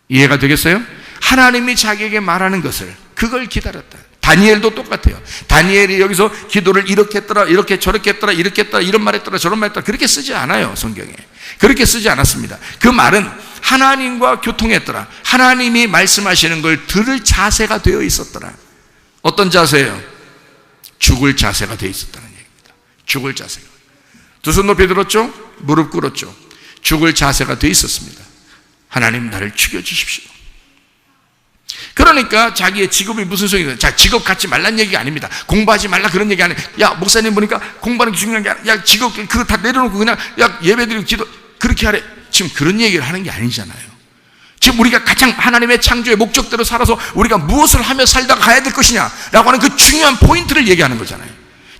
이해가 되겠어요? 하나님이 자기에게 말하는 것을, 그걸 기다렸다. 다니엘도 똑같아요. 다니엘이 여기서 기도를 이렇게 했더라, 이렇게 저렇게 했더라, 이렇게 했더라, 이런 말 했더라, 저런 말 했더라, 그렇게 쓰지 않아요. 성경에 그렇게 쓰지 않았습니다. 그 말은 하나님과 교통했더라, 하나님이 말씀하시는 걸 들을 자세가 되어 있었더라. 어떤 자세예요? 죽을 자세가 되어 있었다는 얘기입니다. 죽을 자세가. 두 손 높이 들었죠? 무릎 꿇었죠? 죽을 자세가 되어 있었습니다. 하나님, 나를 죽여주십시오. 그러니까 자기의 직업이 무슨 소용이 있어요? 자, 직업 갖지 말란 얘기가 아닙니다. 공부하지 말라 그런 얘기 아니에요. 야, 목사님 보니까 공부하는 게 중요한 게 아니라, 야, 직업 그거 다 내려놓고 그냥 야, 예배드리고 기도 그렇게 하래. 지금 그런 얘기를 하는 게 아니잖아요. 지금 우리가 가장 하나님의 창조의 목적대로 살아서 우리가 무엇을 하며 살다가 가야 될 것이냐라고 하는 그 중요한 포인트를 얘기하는 거잖아요.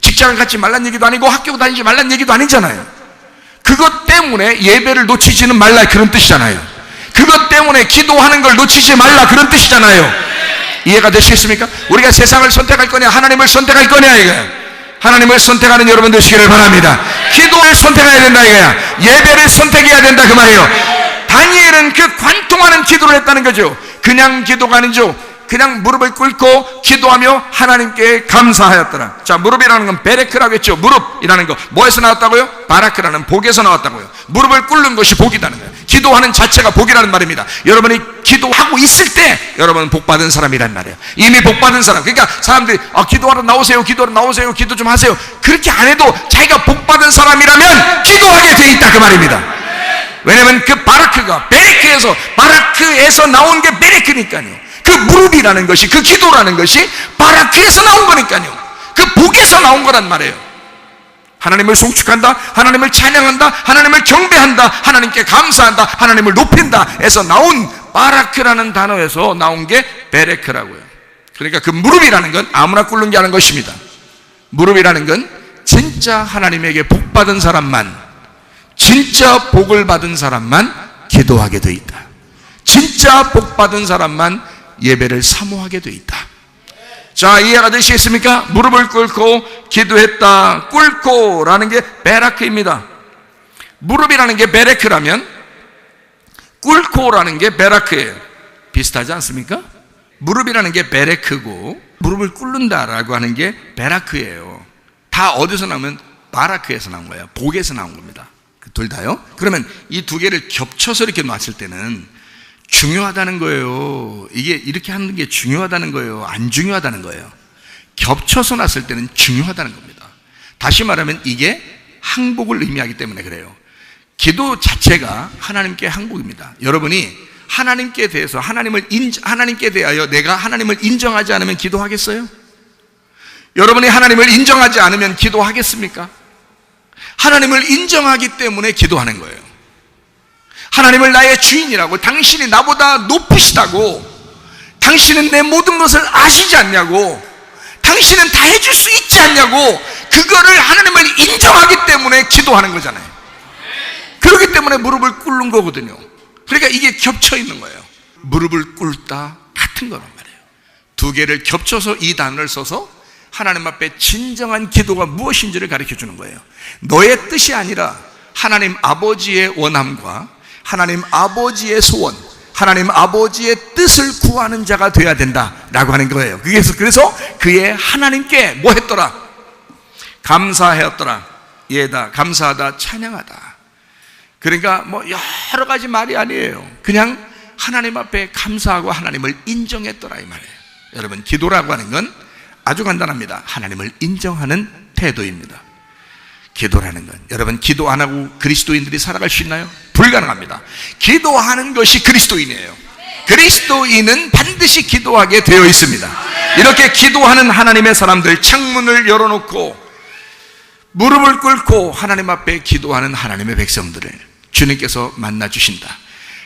직장을 갖지 말란 얘기도 아니고 학교 다니지 말란 얘기도 아니잖아요. 그것 때문에 예배를 놓치지는 말라 그런 뜻이잖아요. 그것 때문에 기도하는 걸 놓치지 말라 그런 뜻이잖아요. 이해가 되시겠습니까? 우리가 세상을 선택할 거냐 하나님을 선택할 거냐 이거야. 하나님을 선택하는 여러분 되시기를 바랍니다. 기도를 선택해야 된다 이거야. 예배를 선택해야 된다 그 말이에요. 다니엘은 그 관통하는 기도를 했다는 거죠. 그냥 기도가 아니죠. 그냥 무릎을 꿇고 기도하며 하나님께 감사하였더라. 자, 무릎이라는 건 베레크라고 했죠. 무릎이라는 거 뭐에서 나왔다고요? 바라크라는 복에서 나왔다고요. 무릎을 꿇는 것이 복이라는 거예요. 기도하는 자체가 복이라는 말입니다. 여러분이 기도하고 있을 때 여러분은 복받은 사람이란 말이에요. 이미 복받은 사람. 그러니까 사람들이 기도하러 나오세요, 기도하러 나오세요, 기도 좀 하세요, 그렇게 안 해도 자기가 복받은 사람이라면 기도하게 돼 있다 그 말입니다. 왜냐하면 그 바라크에서 나온 게 베레크니까요. 그 무릎이라는 것이, 그 기도라는 것이 바라크에서 나온 거니까요. 그 복에서 나온 거란 말이에요. 하나님을 송축한다, 하나님을 찬양한다, 하나님을 경배한다, 하나님께 감사한다, 하나님을 높인다 에서 나온 바라크라는 단어에서 나온 게 베레크라고요. 그러니까 그 무릎이라는 건 아무나 꿇는 게 아닌 것입니다. 무릎이라는 건 진짜 하나님에게 복받은 사람만, 진짜 복을 받은 사람만 기도하게 돼 있다. 진짜 복받은 사람만 예배를 사모하게 돼 있다. 자, 이해가 되시겠습니까? 무릎을 꿇고 기도했다. 꿇고라는 게 베라크입니다. 무릎이라는 게 베레크라면 꿇고라는 게 베라크예요. 비슷하지 않습니까? 무릎이라는 게 베레크고 무릎을 꿇는다라고 하는 게 베라크예요. 다 어디서 나오면 바라크에서 나온 거예요. 복에서 나온 겁니다. 둘 다요. 그러면 이 두 개를 겹쳐서 이렇게 놨을 때는 중요하다는 거예요. 이게 이렇게 하는 게 중요하다는 거예요. 안 중요하다는 거예요. 겹쳐서 놨을 때는 중요하다는 겁니다. 다시 말하면 이게 항복을 의미하기 때문에 그래요. 기도 자체가 하나님께 항복입니다. 여러분이 하나님께 대해서 하나님께 대하여 내가 하나님을 인정하지 않으면 기도하겠어요? 여러분이 하나님을 인정하지 않으면 기도하겠습니까? 하나님을 인정하기 때문에 기도하는 거예요. 하나님을 나의 주인이라고, 당신이 나보다 높으시다고, 당신은 내 모든 것을 아시지 않냐고, 당신은 다 해줄 수 있지 않냐고, 그거를 하나님을 인정하기 때문에 기도하는 거잖아요. 그렇기 때문에 무릎을 꿇는 거거든요. 그러니까 이게 겹쳐 있는 거예요. 무릎을 꿇다 같은 거란 말이에요. 두 개를 겹쳐서 이 단어를 써서 하나님 앞에 진정한 기도가 무엇인지를 가르쳐 주는 거예요. 너의 뜻이 아니라 하나님 아버지의 원함과 하나님 아버지의 소원, 하나님 아버지의 뜻을 구하는 자가 되어야 된다라고 하는 거예요. 그래서 그의 하나님께 뭐 했더라? 감사하였더라. 예다, 감사하다, 찬양하다. 그러니까 뭐 여러 가지 말이 아니에요. 그냥 하나님 앞에 감사하고 하나님을 인정했더라 이 말이에요. 여러분, 기도라고 하는 건 아주 간단합니다. 하나님을 인정하는 태도입니다. 기도라는 건, 여러분, 기도 안 하고 그리스도인들이 살아갈 수 있나요? 불가능합니다. 기도하는 것이 그리스도인이에요. 그리스도인은 반드시 기도하게 되어 있습니다. 이렇게 기도하는 하나님의 사람들, 창문을 열어놓고 무릎을 꿇고 하나님 앞에 기도하는 하나님의 백성들을 주님께서 만나 주신다.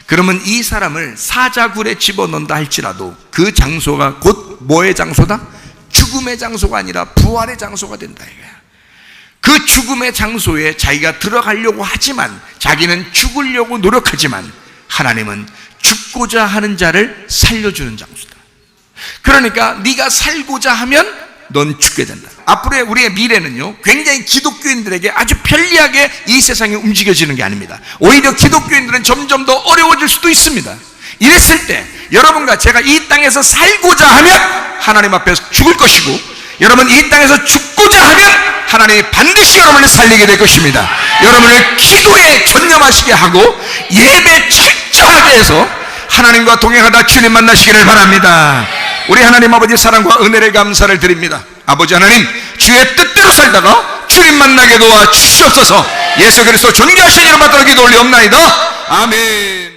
그러면 이 사람을 사자굴에 집어넣는다 할지라도 그 장소가 곧 뭐의 장소다? 죽음의 장소가 아니라 부활의 장소가 된다 이거야. 그 죽음의 장소에 자기가 들어가려고 하지만, 자기는 죽으려고 노력하지만 하나님은 죽고자 하는 자를 살려주는 장소다. 그러니까 네가 살고자 하면 넌 죽게 된다. 앞으로의 우리의 미래는요, 굉장히 기독교인들에게 아주 편리하게 이 세상이 움직여지는 게 아닙니다. 오히려 기독교인들은 점점 더 어려워질 수도 있습니다. 이랬을 때 여러분과 제가 이 땅에서 살고자 하면 하나님 앞에서 죽을 것이고, 여러분 이 땅에서 죽고자 하면 하나님이 반드시 여러분을 살리게 될 것입니다. 여러분을 기도에 전념하시게 하고 예배 철저하게 해서 하나님과 동행하다 주님 만나시기를 바랍니다. 우리 하나님 아버지 사랑과 은혜를 감사를 드립니다. 아버지 하나님, 주의 뜻대로 살다가 주님 만나게 도와 주시옵소서. 예수 그리스도 존귀하신 이름 받들어 기도 올리옵나이다. 아멘.